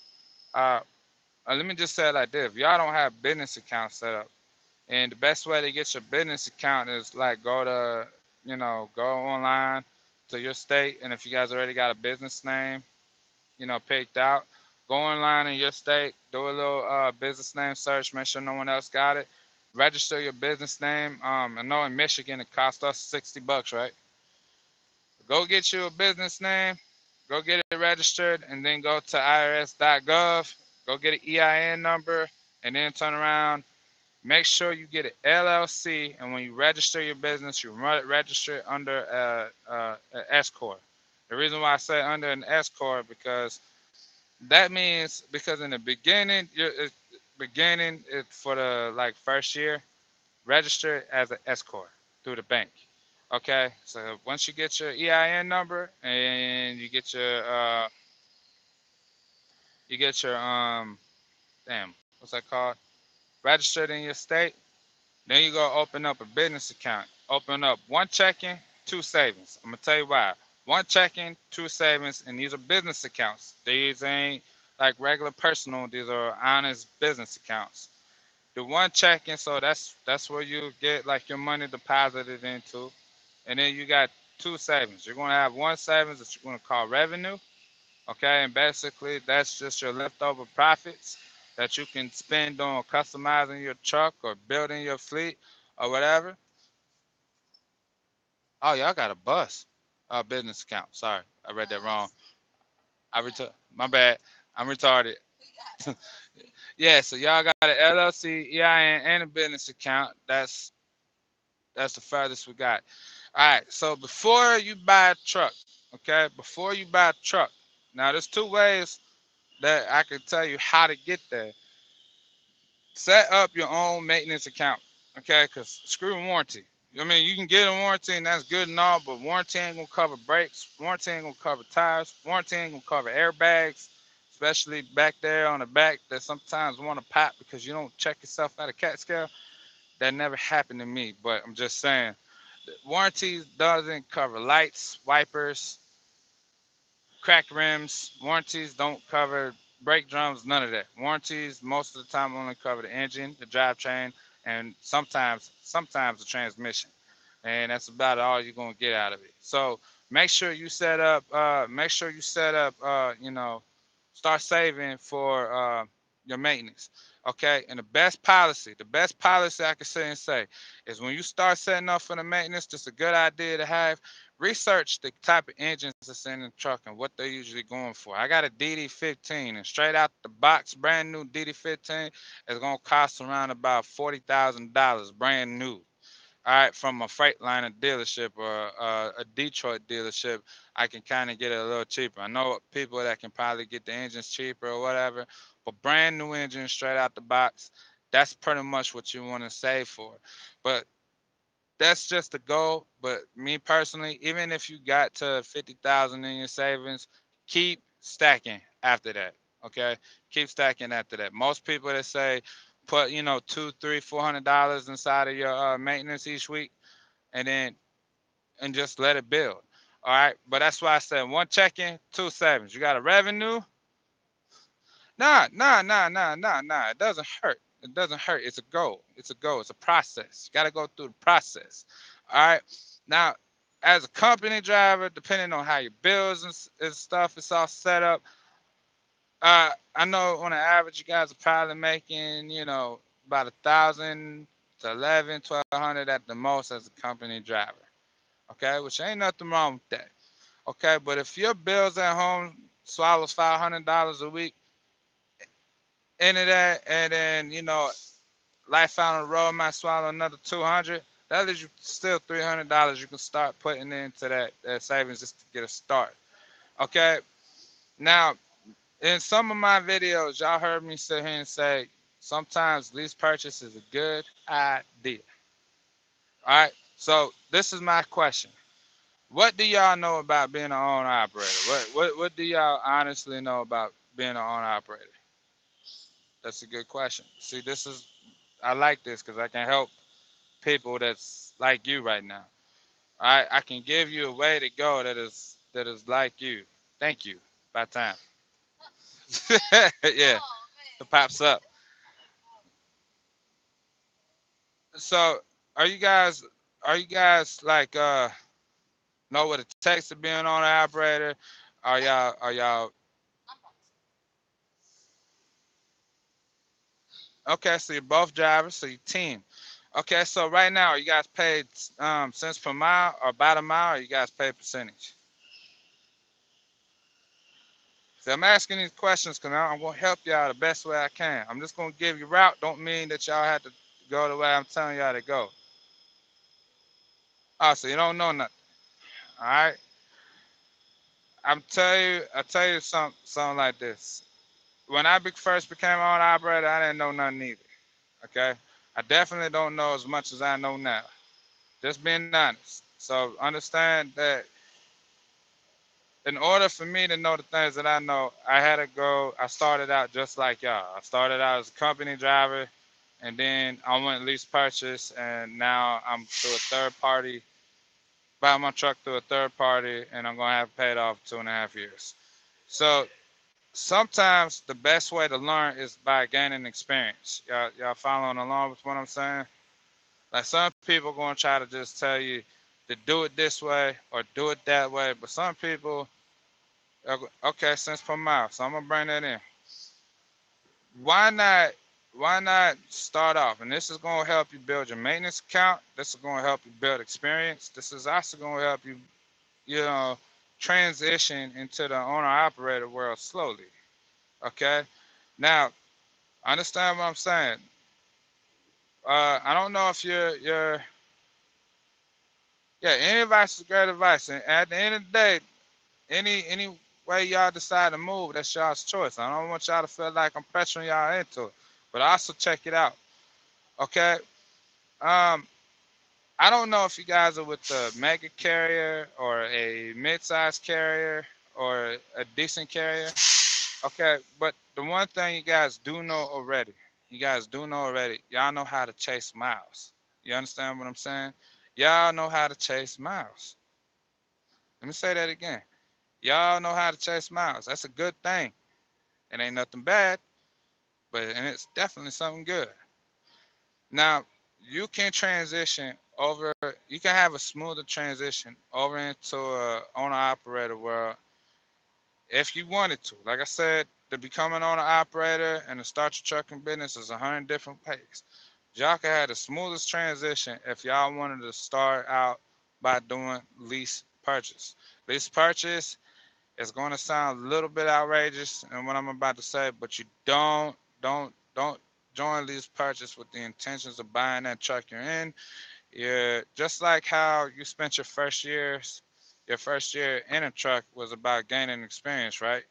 uh, let me just say it like this: if y'all don't have business accounts set up, and the best way to get your business account is like go to, go online to your state, and if you guys already got a business name, picked out, go online in your state, do a little business name search, make sure no one else got it, register your business name. I know in Michigan it cost us $60, right? Go get you a business name, go get it registered, and then go to irs.gov, go get an EIN number, and then turn around. Make sure you get an LLC, and when you register your business, you register it under an S corp. The reason why I say under an S corp because that means because in the beginning, beginning it for the like first year, register it as an S corp through the bank. Okay, so once you get your EIN number and you get your damn, what's that called? Registered in your state. Then you go open up a business account. Open up one checking, two savings. I'm gonna tell you why. One checking, two savings, and these are business accounts. These ain't like regular personal. These are honest business accounts. The one checking, so that's where you get like your money deposited into, and then you got two savings. You're gonna have one savings that you're gonna call revenue, okay, and basically that's just your leftover profits that you can spend on customizing your truck or building your fleet or whatever. Oh, y'all got a bus, business account. Sorry, I read that wrong. My bad. I'm retarded. Yeah, so y'all got an LLC, EIN, and a business account. That's the furthest we got. All right. So before you buy a truck, okay, before you buy a truck, now there's two ways that I can tell you how to get there. Set up your own maintenance account, okay? Because screw warranty. I mean, you can get a warranty and that's good and all, but warranty ain't gonna cover brakes. Warranty ain't gonna cover tires. Warranty ain't gonna cover airbags, especially back there on the back that sometimes want to pop because you don't check yourself out of cat scale. That never happened to me, but I'm just saying, warranties doesn't cover lights, wipers, crack rims. Warranties don't cover brake drums, none of that. Warranties most of the time only cover the engine, the drivetrain, and sometimes the transmission. And that's about all you're gonna get out of it. So make sure you set up start saving for your maintenance. Okay, and the best policy I can say and say is when you start setting up for the maintenance, just a good idea to have. Research the type of engines that's in the truck and what they're usually going for. I got a DD15, and straight out the box, brand new DD15 is gonna cost around about $40,000, brand new. All right, from a Freightliner dealership or a Detroit dealership, I can kind of get it a little cheaper. I know people that can probably get the engines cheaper or whatever, but brand new engine straight out the box, that's pretty much what you want to save for. But that's just the goal. But me personally, even if you got to 50,000 in your savings, keep stacking after that. Okay, keep stacking after that. Most people that say put two, three, $400 inside of your maintenance each week, and then and just let it build. All right, but that's why I said one checking, two savings. You got a revenue. Nah, nah, nah, nah, nah, nah. It doesn't hurt. It doesn't hurt. It's a goal. It's a goal. It's a process. You got to go through the process. All right. Now, as a company driver, depending on how your bills and stuff is all set up, I know on an average, you guys are probably making, about 1,000 to 1,100 at the most as a company driver. Okay, which ain't nothing wrong with that. Okay, but if your bills at home swallows $500 a week into that, and then life on the road might swallow another 200. That leaves you still $300 you can start putting into that savings just to get a start. Okay. Now, in some of my videos, y'all heard me sit here and say sometimes lease purchase is a good idea. All right. So this is my question. What do y'all know about being an owner operator? What do y'all honestly know about being an owner operator? That's a good question. See, this is I like this because I can help people that's like you right now. I can give you a way to go that is like you. Thank you. By time. Yeah, it pops up. So are you guys like know what it takes to be an owner operator? Are y'all okay? So you're both drivers, so you team. Okay, so right now are you guys paid cents per mile or about a mile, or you guys pay percentage? So I'm asking these questions because I'm gonna help y'all the best way I can. I'm just gonna give you route. Don't mean that y'all have to go the way I'm telling y'all to go. Oh, so you don't know nothing. All right. I tell you something like this. When I first became an owner operator, I didn't know nothing either. Okay. I definitely don't know as much as I know now. Just being honest. So understand that in order for me to know the things that I know, I had to go. I started out just like y'all. I started out as a company driver, and then I went lease purchase, and now I'm through a third party, buy my truck through a third party, and I'm gonna have paid off 2.5 years. So sometimes the best way to learn is by gaining experience. Y'all following along with what I'm saying? Like some people gonna try to just tell you to do it this way or do it that way, but some people okay, cents per mile. So I'm gonna bring that in. Why not? Why not start off? And this is gonna help you build your maintenance account. This is gonna help you build experience. This is also gonna help you, you know, transition into the owner operator world slowly. Okay. Now, understand what I'm saying. I don't know if you're yeah. Any advice is great advice, and at the end of the day, any way y'all decide to move, that's y'all's choice. I don't want y'all to feel like I'm pressuring y'all into it. But also check it out. Okay. Um, I don't know if you guys are with a mega carrier or a mid-sized carrier or a decent carrier. Okay, but the one thing you guys do know already, y'all know how to chase miles. You understand what I'm saying? Y'all know how to chase miles. Let me say that again. Y'all know how to chase miles. That's a good thing. It ain't nothing bad, but and it's definitely something good. Now, you can transition over, you can have a smoother transition over into a owner operator world if you wanted to. Like I said, to become an owner operator and to start your trucking business is 100 different ways. Y'all can have the smoothest transition if y'all wanted to start out by doing lease purchase. Lease purchase is going to sound a little bit outrageous in what I'm about to say, but you don't join lease purchase with the intentions of buying that truck you're in. Yeah, just like how you spent your first year in a truck was about gaining experience, right?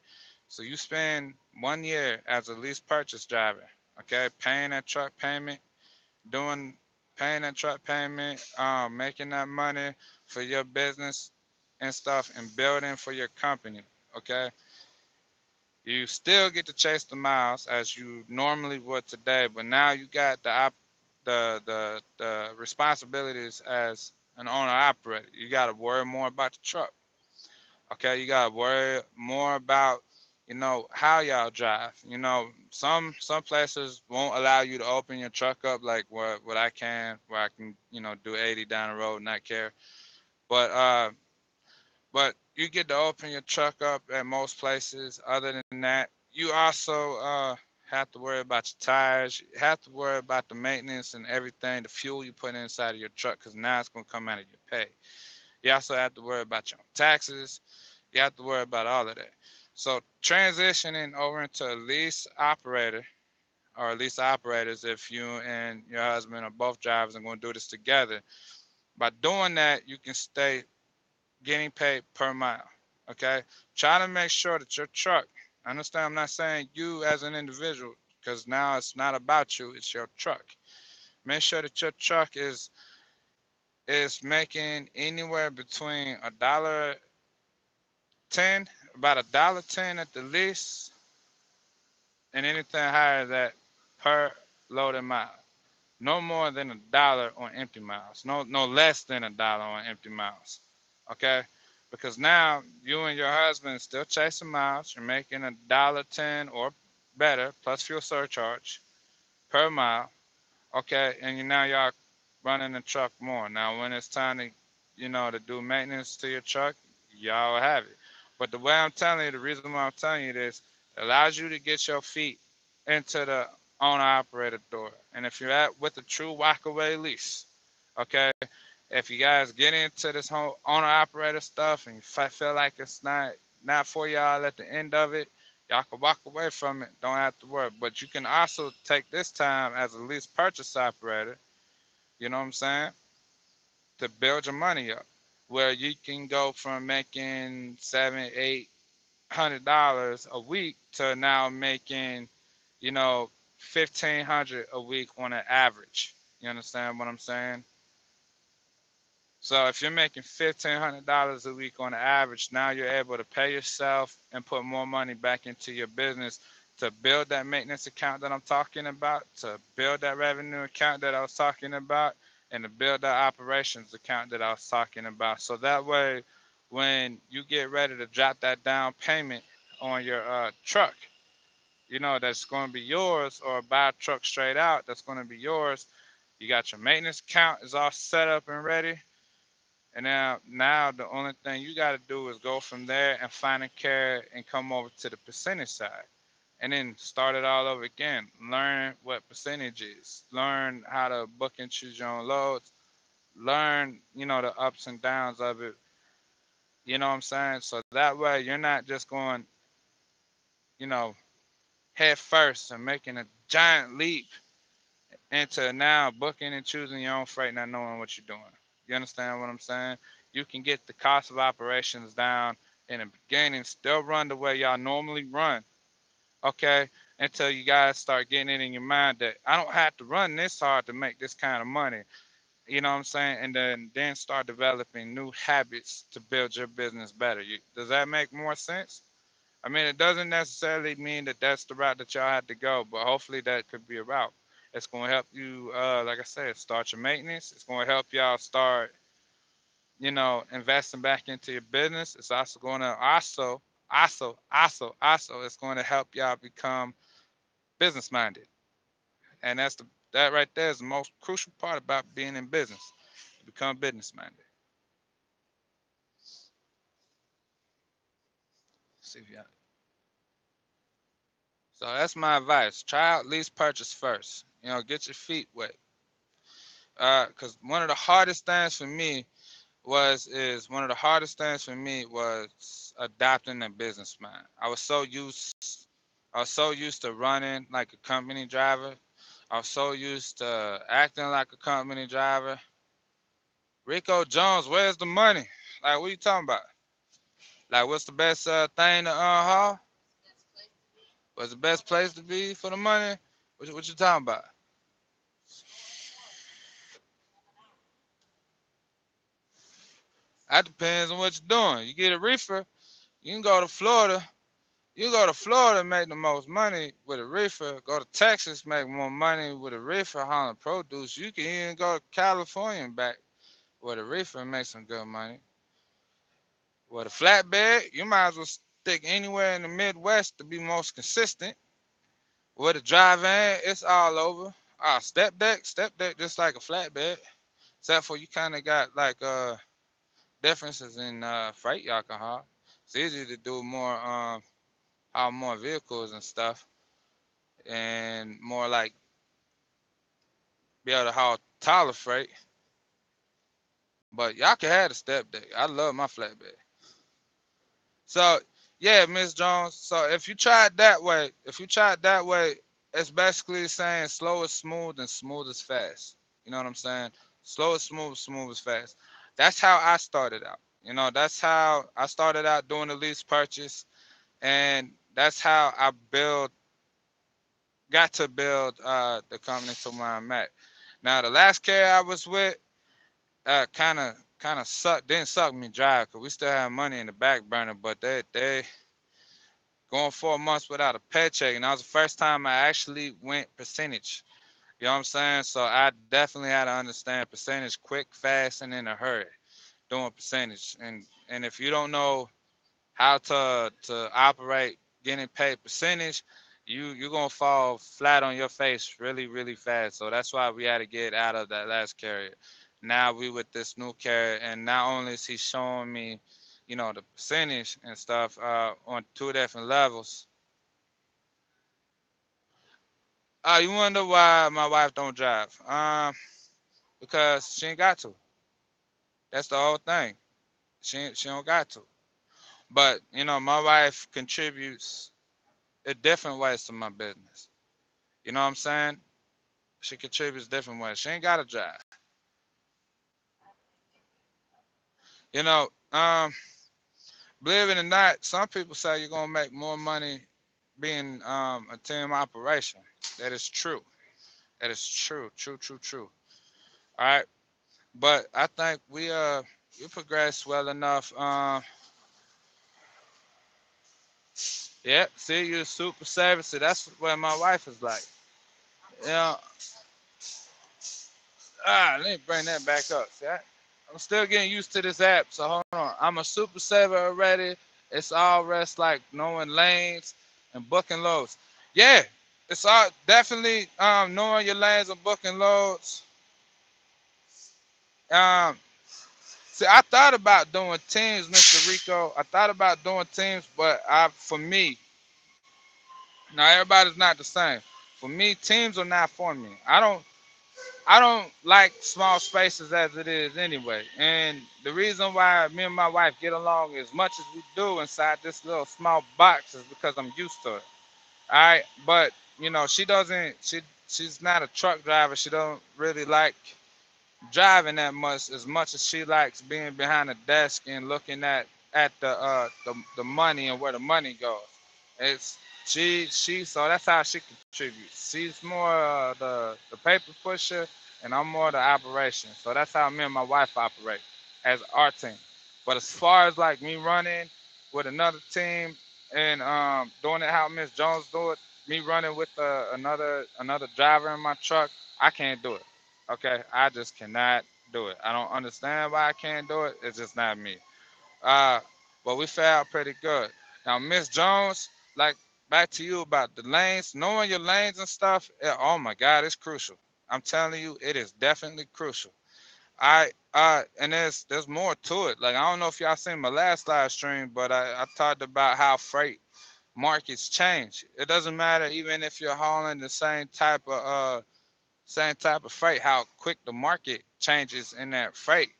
So you spend 1 year as a lease purchase driver, okay, paying that truck payment, doing paying that truck payment, making that money for your business and stuff, and building for your company, okay. You still get to chase the miles as you normally would today, but now you got the responsibilities as an owner operator. You got to worry more about the truck. Okay, you got to worry more about how y'all drive. Some places won't allow you to open your truck up like what I can, where I can do 80 down the road and not care. But you get to open your truck up at most places. Other than that, you also have to worry about your tires. You have to worry about the maintenance and everything, the fuel you put inside of your truck, because now it's going to come out of your pay. You also have to worry about your own taxes. You have to worry about all of that. So transitioning over into a lease operator or lease operators, if you and your husband are both drivers and going to do this together, by doing that, you can stay getting paid per mile. Okay, try to make sure that your truck. Understand? I'm not saying you as an individual, because now it's not about you. It's your truck. Make sure that your truck is making anywhere between $1.10, about $1.10 at the least, and anything higher than that per loaded mile. no more than $1 on empty miles. No less than $1 on empty miles. Okay? Because now you and your husband still chasing miles. You're making $1.10 or better plus fuel surcharge per mile. Okay, and now y'all running the truck more. Now when it's time to, to do maintenance to your truck, y'all have it. But the way I'm telling you, the reason why I'm telling you this, it allows you to get your feet into the owner operator door. And if you're at with a true walkaway lease, okay, if you guys get into this whole owner operator stuff and you feel like it's not for y'all at the end of it, y'all can walk away from it. Don't have to worry. But you can also take this time as a lease purchase operator, you know what I'm saying, to build your money up. Where you can go from making $700-800 a week to now making, 1,500 a week on an average. You understand what I'm saying? So if you're making $1,500 a week on average, now you're able to pay yourself and put more money back into your business to build that maintenance account that I'm talking about, to build that revenue account that I was talking about, and to build that operations account that I was talking about. So that way, when you get ready to drop that down payment on your truck, that's going to be yours, or buy a truck straight out that's going to be yours. You got your maintenance account is all set up and ready, and now the only thing you got to do is go from there and find a carrier and come over to the percentage side. And then start it all over again. Learn what percentage is. Learn how to book and choose your own loads. Learn, the ups and downs of it. You know what I'm saying? So that way you're not just going, you know, head first and making a giant leap into now booking and choosing your own freight, not knowing what you're doing. You understand what I'm saying? You can get the cost of operations down in the beginning, still run the way y'all normally run, okay? Until you guys start getting it in your mind that I don't have to run this hard to make this kind of money. You know what I'm saying? And then start developing new habits to build your business better. Does that make more sense? I mean, it doesn't necessarily mean that that's the route that y'all had to go, but hopefully that could be a route. It's going to help you, like I said, start your maintenance. It's going to help y'all start, investing back into your business. It's also going to it's going to help y'all become business minded. And that right there is the most crucial part about being in business. Become business minded. See if y'all. So that's my advice. Try out lease purchase first. Get your feet wet. Because one of the hardest things for me was adopting a business mind. I was so used to running like a company driver. I was so used to acting like a company driver. Rico Jones, where's the money? Like, what are you talking about? Like, what's the best thing to haul? What's the best place to be for the money? What you talking about? That depends on what you're doing. You get a reefer, you can go to Florida. You go to Florida, make the most money with a reefer. Go to Texas, make more money with a reefer hauling produce. You can even go to California and back with a reefer and make some good money. With a flatbed, you might as well stick anywhere in the Midwest to be most consistent. With a dry van, it's all over. Step deck, just like a flatbed. Except for you kind of got like differences in freight y'all can haul. It's easier to do more haul more vehicles and stuff, and more like be able to haul taller freight. But y'all can have the step deck. I love my flatbed. So yeah, Miss Jones. So if you try it that way, it's basically saying slow is smooth and smooth is fast. You know what I'm saying? Slow is smooth, smooth is fast. That's how I started out. That's how I started out doing the lease purchase, and that's how I got to build the company to where I'm at. Now the last carrier I was with, kind of didn't suck me dry because we still have money in the back burner, but they going 4 months without a paycheck, and that was the first time I actually went percentage. You know what I'm saying? So I definitely had to understand percentage quick, fast, and in a hurry doing percentage. And if you don't know how to operate getting paid percentage, you're gonna fall flat on your face really, really fast. So that's why we had to get out of that last carrier. Now we with this new carrier, and not only is he showing me, the percentage and stuff on two different levels. You wonder why my wife don't drive? Because she ain't got to. That's the whole thing. She don't got to. But my wife contributes in different ways to my business. You know what I'm saying? She contributes different ways. She ain't got to drive. You know, believe it or not, some people say you're gonna make more money being a team operation. That is true. That is true. True. True. True. All right. But I think we progressed well enough. Yeah. See, you're super savvy. So that's what my wife is like. You know, let me bring that back up. See, I'm still getting used to this app, so hold on. I'm a super saver already. It's all rest like knowing lanes and booking loads. Yeah, it's all definitely knowing your lanes and booking loads. Um, see, I thought about doing teams, Mr. Rico. I thought about doing teams, but for me, now everybody's not the same. For me, teams are not for me. I don't like small spaces as it is anyway. And the reason why me and my wife get along as much as we do inside this little small box is because I'm used to it. All right, but she doesn't. She's not a truck driver. She don't really like driving that much as she likes being behind the desk and looking at the money and where the money goes. It's she so that's how she contributes. She's more the paper pusher and I'm more the operation. So that's how me and my wife operate as our team. But as far as like me running with another team and doing it how Miss Jones do it, me running with another driver in my truck, I can't do it. Okay, I just cannot do it. I don't understand why I can't do it. It's just not me. Uh, but we fared pretty good. Now, Miss Jones, like back to you about the lanes, knowing your lanes and stuff. Oh my God, it's crucial. I'm telling you, it is definitely crucial. And there's more to it. Like I don't know if y'all seen my last live stream, but I talked about how freight markets change. It doesn't matter even if you're hauling the same type of freight, how quick the market changes in that freight.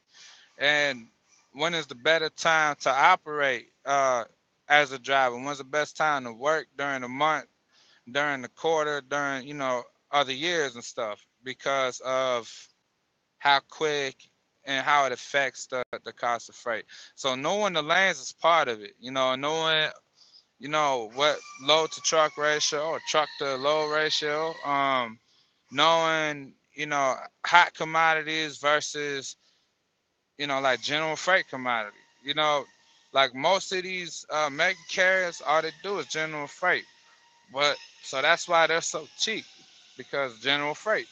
And when is the better time to operate as a driver? When's the best time to work during the month, during the quarter, during, other years and stuff because of how quick and how it affects the cost of freight. So knowing the lanes is part of it, knowing, what load to truck ratio or truck to load ratio, knowing, hot commodities versus, like general freight commodity. You know, like most of these mega carriers, all they do is general freight. But so that's why they're so cheap because general freight.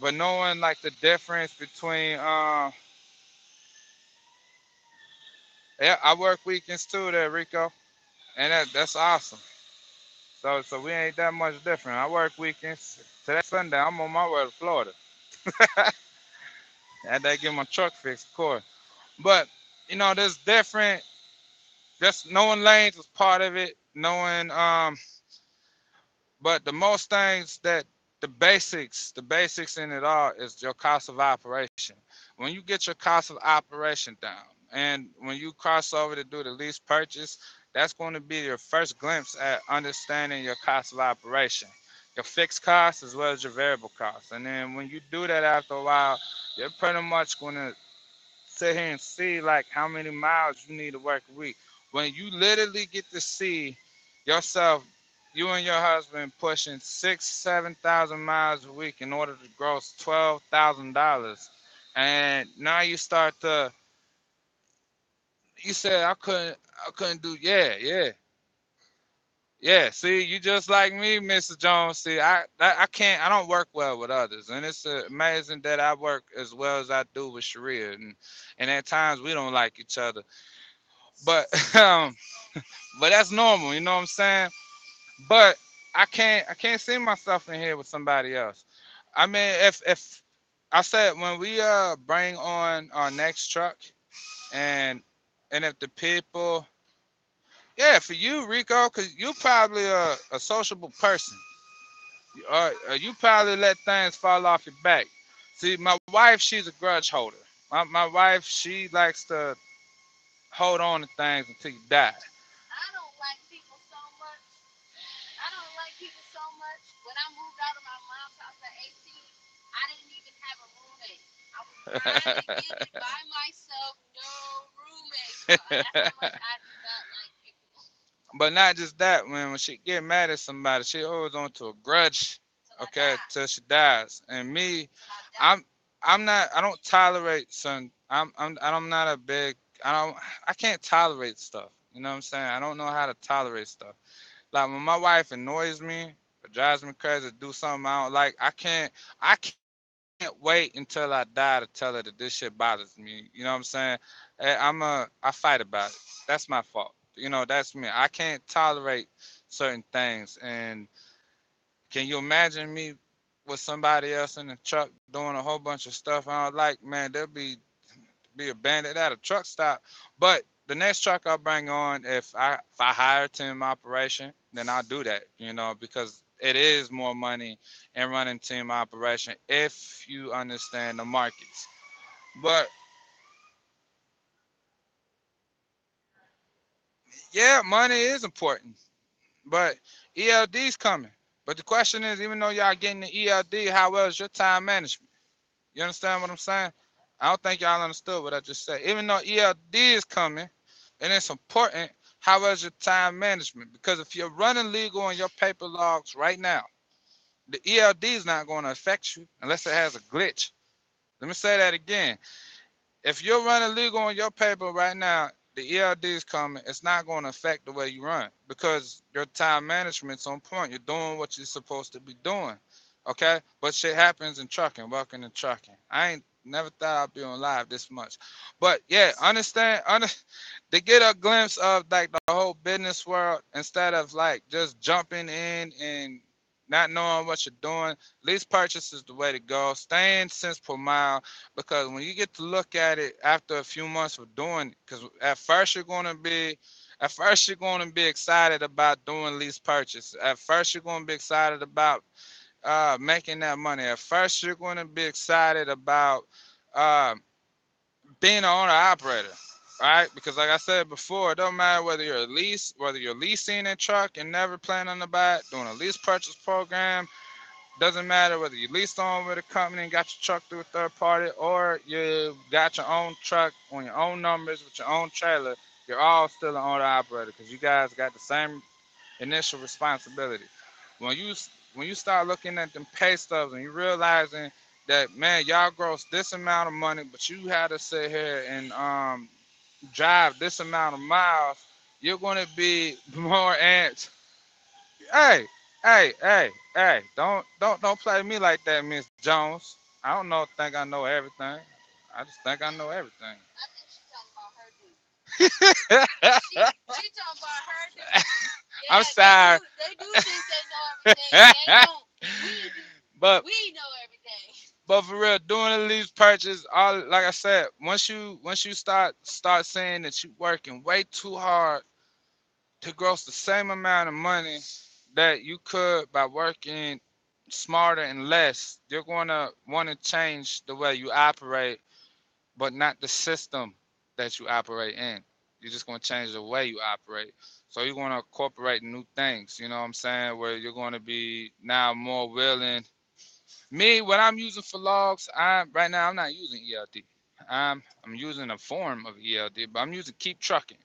But knowing like the difference between, yeah, I work weekends too, there, Rico, and that's awesome. So we ain't that much different. I work weekends. Today Sunday, I'm on my way to Florida. And they get my truck fixed, of course. But there's different. Just knowing lanes is part of it. Knowing, but the most things that the basics in it all is your cost of operation. When you get your cost of operation down, and when you cross over to do the lease purchase, that's going to be your first glimpse at understanding your cost of operation, your fixed costs as well as your variable costs. And then when you do that after a while, you're pretty much going to sit here and see like how many miles you need to work a week. When you literally get to see yourself, you and your husband pushing 7,000 miles a week in order to gross $12,000, and now you start to, you said I couldn't do, yeah, yeah. Yeah, see, you just like me, Mr. Jones. See, I can't, I don't work well with others, and it's amazing that I work as well as I do with Sharia, and at times we don't like each other, but but that's normal, you know what I'm saying? But I can't see myself in here with somebody else. I mean, if I said when we bring on our next truck, and if the people, yeah, for you, Rico, because you probably a sociable person. You probably let things fall off your back. See, my wife, she's a grudge holder. My wife, she likes to hold on to things until you die. I don't like people so much. I don't like people so much. When I moved out of my mom's house at 18, I didn't even have a roommate. I was grinding, getting it by myself, no roommate. That's how much I do not like people. But not just that, when she get mad at somebody, she holds on to a grudge, Till I okay, die. till she dies. And me, Till I die. I'm I'm not, I don't tolerate some. I'm not a big, I can't tolerate stuff. You know what I'm saying? I don't know how to tolerate stuff. Like when my wife annoys me or drives me crazy to do something I don't like, I can't wait until I die to tell her that this shit bothers me. You know what I'm saying? I fight about it. That's my fault. You know, that's me. I can't tolerate certain things. And can you imagine me with somebody else in the truck doing a whole bunch of stuff I don't like? Man, they'll be abandoned at a truck stop. But the next truck I bring on, if I hire team operation, then I'll do that. You know, because it is more money in running team operation if you understand the markets. But yeah, money is important. But ELD's coming. But the question is, even though y'all getting the ELD, how well is your time management? You understand what I'm saying? I don't think y'all understood what I just said. Even though ELD is coming, and it's important, how is your time management? Because if you're running legal on your paper logs right now, the ELD is not going to affect you unless it has a glitch. Let me say that again. If you're running legal on your paper right now, the ELD is coming. It's not going to affect the way you run because your time management's on point. You're doing what you're supposed to be doing. Okay? But shit happens in trucking, working in trucking. I ain't never thought I'd be on live this much. But yeah, to get a glimpse of like the whole business world instead of like just jumping in and not knowing what you're doing. Lease purchase is the way to go. Staying cents per mile, because when you get to look at it after a few months of doing it, because at first you're going to be excited about doing lease purchase. At first you're going to be excited about making that money. At first you're going to be excited about uh, being an owner operator, right? Because like I said before, it don't matter whether you're leasing a truck and never planning to buy it, doing a lease purchase program. Doesn't matter whether you leased on with a company and got your truck through a third party, or you got your own truck on your own numbers with your own trailer. You're all still an owner operator because you guys got the same initial responsibility. When you when you start looking at them pay stubs and you realizing that, man, y'all gross this amount of money, but you had to sit here and drive this amount of miles, you're going to be more amped. Hey, hey! Don't play me like that, Miss Jones. I don't know. Think I know everything. I just think I know everything. I think she talking about her dude. She talking about her dude. I'm Yeah, sorry. they do think they know everything. They don't. We do. but We know everything. but for real, doing a lease purchase, all like I said, once you start saying that you working way too hard to gross the same amount of money that you could by working smarter and less, you're gonna want to change the way you operate, but not the system that you operate in. You're just gonna change the way you operate. So you're gonna incorporate new things. You know what I'm saying? Where you're gonna be now more willing. Me, what I'm using for logs, I right now I'm not using ELD. I'm using a form of ELD, but I'm using Keep Trucking.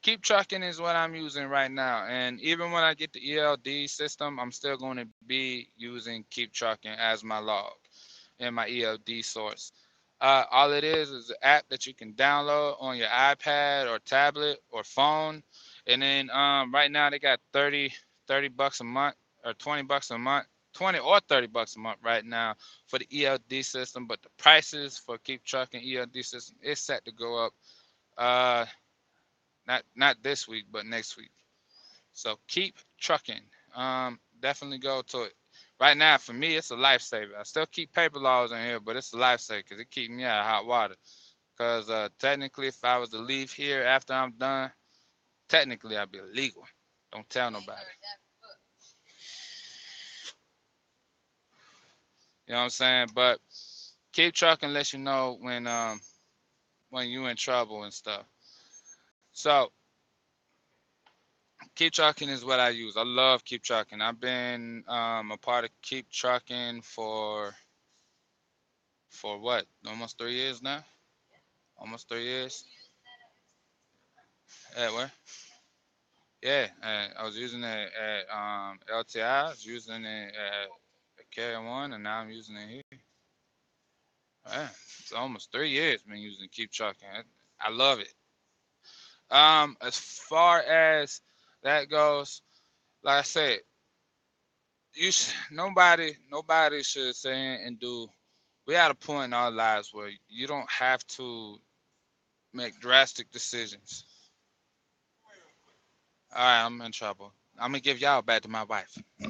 Keep Trucking is what I'm using right now. And even when I get the ELD system, I'm still going to be using Keep Trucking as my log and my ELD source. All it is an app that you can download on your iPad or tablet or phone. And then right now they got $30 a month or $20 a month, 20 or $30 a month right now for the ELD system. But the prices for Keep Trucking ELD system is set to go up. Not this week, but next week. So Keep Trucking. Definitely go to it. Right now, for me, it's a lifesaver. I still keep paper laws in here, but it's a lifesaver because it keeps me out of hot water. Because technically, if I was to leave here after I'm done, technically I'd be illegal. Don't tell nobody. You know what I'm saying? But Keep Trucking lets you know when you in trouble and stuff. So Keep Trucking is what I use. I love Keep Trucking. I've been a part of Keep Trucking for what? Almost 3 years now. Almost 3 years. At where? Yeah, I was using it at LTI. I was using it at Carry One, and now I'm using it here. Yeah, it's almost 3 years been using Keep Trucking. I love it. As far as that goes, like I said, nobody should say and do. We at a point in our lives where you don't have to make drastic decisions. All right, I'm in trouble. I'm gonna give y'all back to my wife. I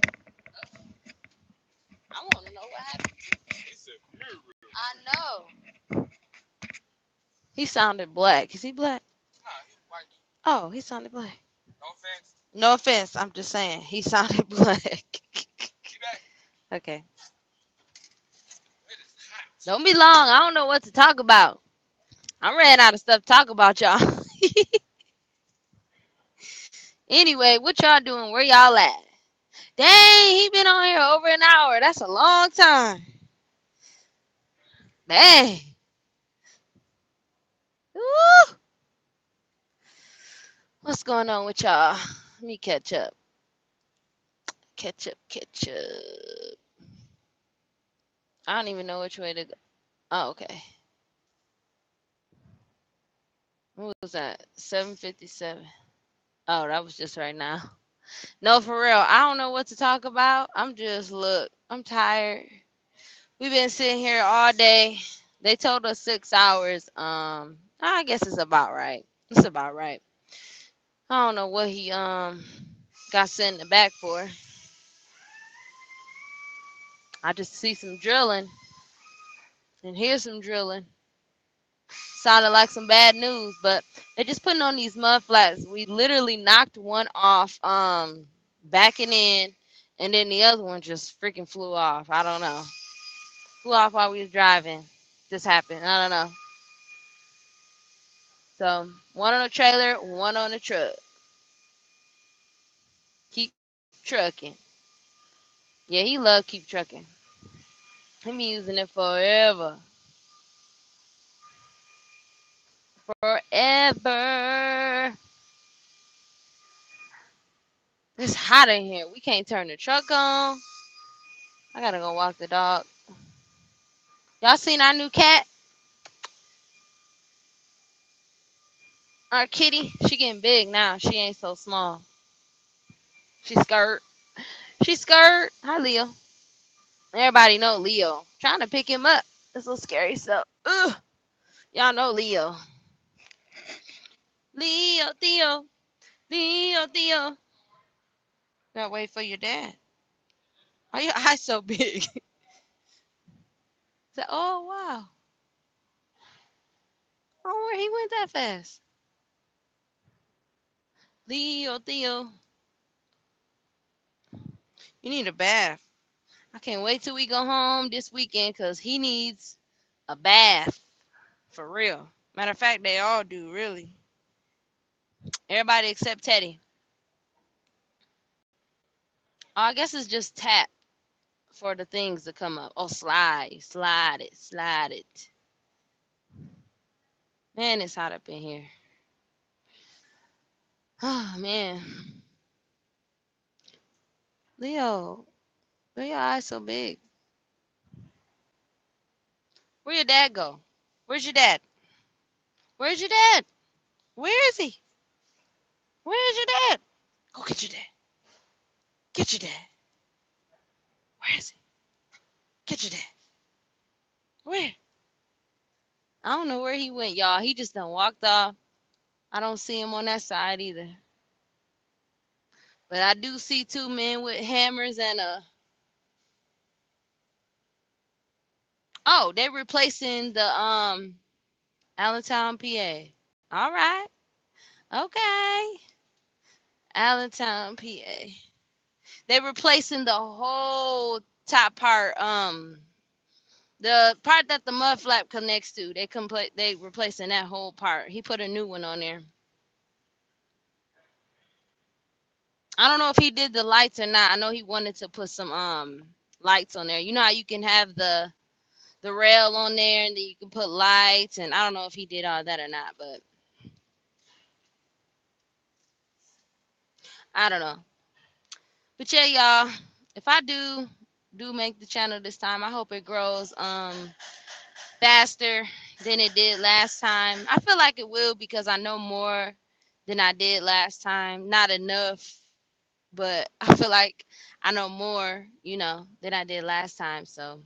want to know what happened. I know. He sounded black. Is he black? Nah, he's white. Oh, he sounded black. No offense. No offense. I'm just saying he sounded black. He back. Okay. It is hot. Don't be long. I don't know what to talk about. I ran out of stuff to talk about, y'all. Anyway, what y'all doing? Where y'all at? Dang, he been on here over an hour. That's a long time. Dang. Woo. What's going on with y'all? Let me catch up. Catch up. I don't even know which way to go. Oh, okay. What was that? 7:57. Oh, that was just right now. No, for real. I don't know what to talk about. I'm tired. We've been sitting here all day. They told us 6 hours. I guess it's about right. It's about right. I don't know what he got sent in the back for. I just see some drilling and hear some drilling. Sounded like some bad news, but they're just putting on these mud flats. We literally knocked one off, backing in, and then the other one just freaking flew off. I don't know. Flew off while we was driving. Just happened. I don't know. So one on the trailer, one on the truck. Keep trucking. Yeah, he love keep trucking. He been using it forever. Forever. It's hot in here. We can't turn the truck on. I gotta go walk the dog. Y'all seen our new cat? Our kitty? She getting big now. She ain't so small. She's scared. She's scared. Hi, Leo. Everybody know Leo. Trying to pick him up. It's a little scary stuff. Ugh. Y'all know Leo. Leo, Theo. Leo, Theo. Gotta wait for your dad. Why your eyes so big? Say, oh, wow. Oh, where he went that fast? Leo, Theo. You need a bath. I can't wait till we go home this weekend because he needs a bath. For real. Matter of fact, they all do, really. Everybody except Teddy. Oh, I guess it's just tap for the things to come up. Oh, slide. Slide it. Slide it. Man, it's hot up in here. Oh, man. Leo, why your eyes so big? Where your dad go? Where's your dad? Where's your dad? Where is he? Where's your dad? Go get your dad. Get your dad. Where is he? Get your dad. Where? I don't know where he went, y'all. He just done walked off. I don't see him on that side either. But I do see two men with hammers and a. Oh, they're replacing the Allentown, PA. All right. Okay. Allentown, PA. They're replacing the whole top part. The part that the mud flap connects to. They replacing that whole part. He put a new one on there. I don't know if he did the lights or not. I know he wanted to put some lights on there. You know how you can have the rail on there and then you can put lights, and I don't know if he did all that or not, but I don't know. But yeah, y'all, if I do make the channel this time, I hope it grows faster than it did last time. I feel like it will because I know more than I did last time. Not enough, but I feel like I know more, than I did last time. So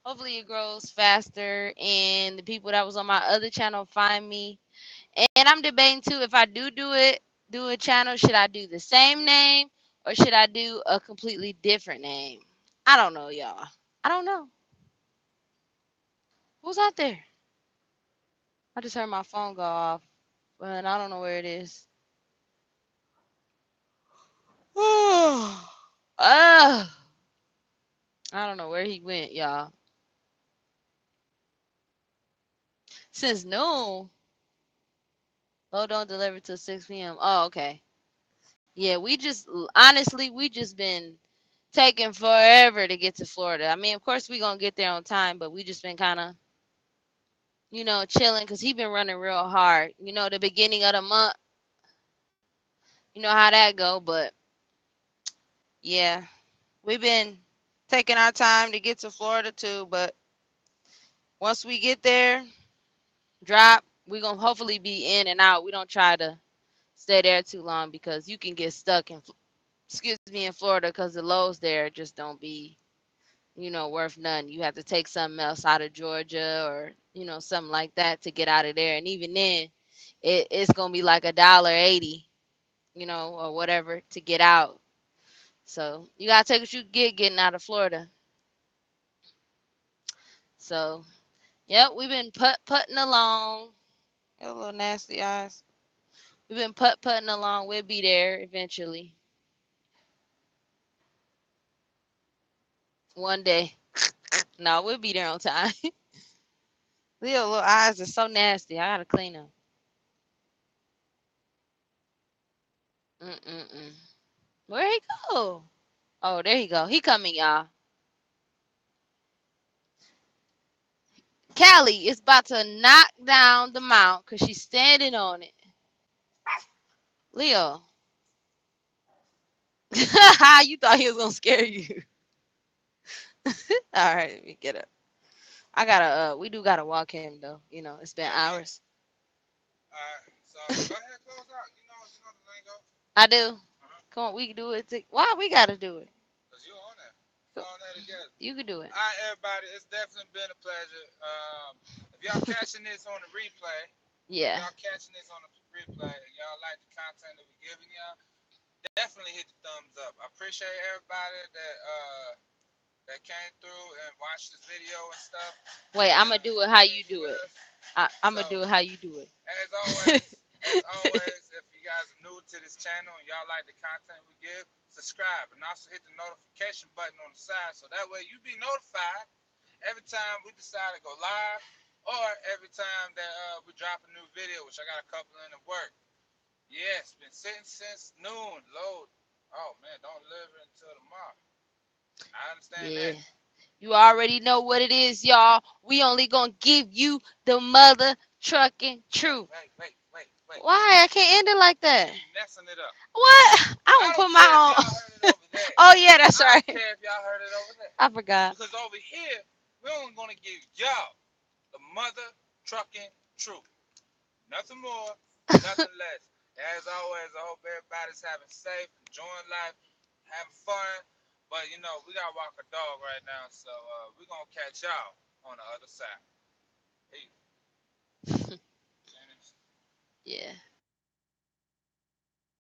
hopefully it grows faster and the people that was on my other channel find me. And I'm debating too, if I do a channel, should I do the same name or should I do a completely different name? I don't know, y'all. I don't know. Who's out there? I just heard my phone go off, but I don't know where it is. I don't know where he went, y'all. Since noon. Oh, don't deliver till 6 p.m. Oh, okay. Yeah, we just been taking forever to get to Florida. I mean, of course we gonna get there on time, but we just been kind of, chilling because he been running real hard. The beginning of the month, you know how that go. But yeah, we've been taking our time to get to Florida too. But once we get there, drop, we gonna hopefully be in and out. We don't try to stay there too long because you can get stuck in Florida because the lows there just don't be, worth nothing. You have to take something else out of Georgia or, something like that to get out of there. And even then, it's gonna be like $1.80, or whatever to get out. So you gotta take what you get getting out of Florida. So yep, we've been putting along. Got a little nasty eyes. We've been putting along. We'll be there eventually. One day. No, we'll be there on time. Leo little eyes are so nasty. I gotta clean them. Mm-mm-mm. Where he go? Oh, there he go. He coming, y'all. Callie is about to knock down the mount because she's standing on it. Leo. You thought he was gonna scare you. All right, let me get up. I gotta we do gotta walk him though. It's been hours. Alright, so go ahead, close out. You know the lingo. I do. Uh-huh. Come on, we can do it. Why we gotta do it? Cause you on that. You on that together. You can do it. Alright, everybody, it's definitely been a pleasure. If y'all catching this on the replay, Yeah. and y'all like the content that we're giving y'all, definitely hit the thumbs up. I appreciate everybody that came through and watched this video and stuff. Wait, I'm gonna do it how you do it. I'm gonna So, do it how you do it. as always, if you guys are new to this channel and y'all like the content we give, subscribe and also hit the notification button on the side so that way you be notified every time we decide to go live or every time that we drop a new video, which I got a couple in the work. Yes, been sitting since noon. Load. Oh man, don't deliver until tomorrow. I understand Yeah. that. You already know what it is, y'all. We only gonna give you the mother trucking truth. Wait. Why? I can't end it like that. You messing it up. What? I I don't don't put care if my y'all own. heard it over there. Oh yeah, that's I right. don't care if y'all heard it over there. I forgot. Because over here, we're only gonna give y'all the mother trucking truth. Nothing more, nothing less. As always, I hope everybody's having safe, enjoying life, having fun. But you know, we gotta walk a dog right now, so we're gonna catch y'all on the other side. Peace. Yeah.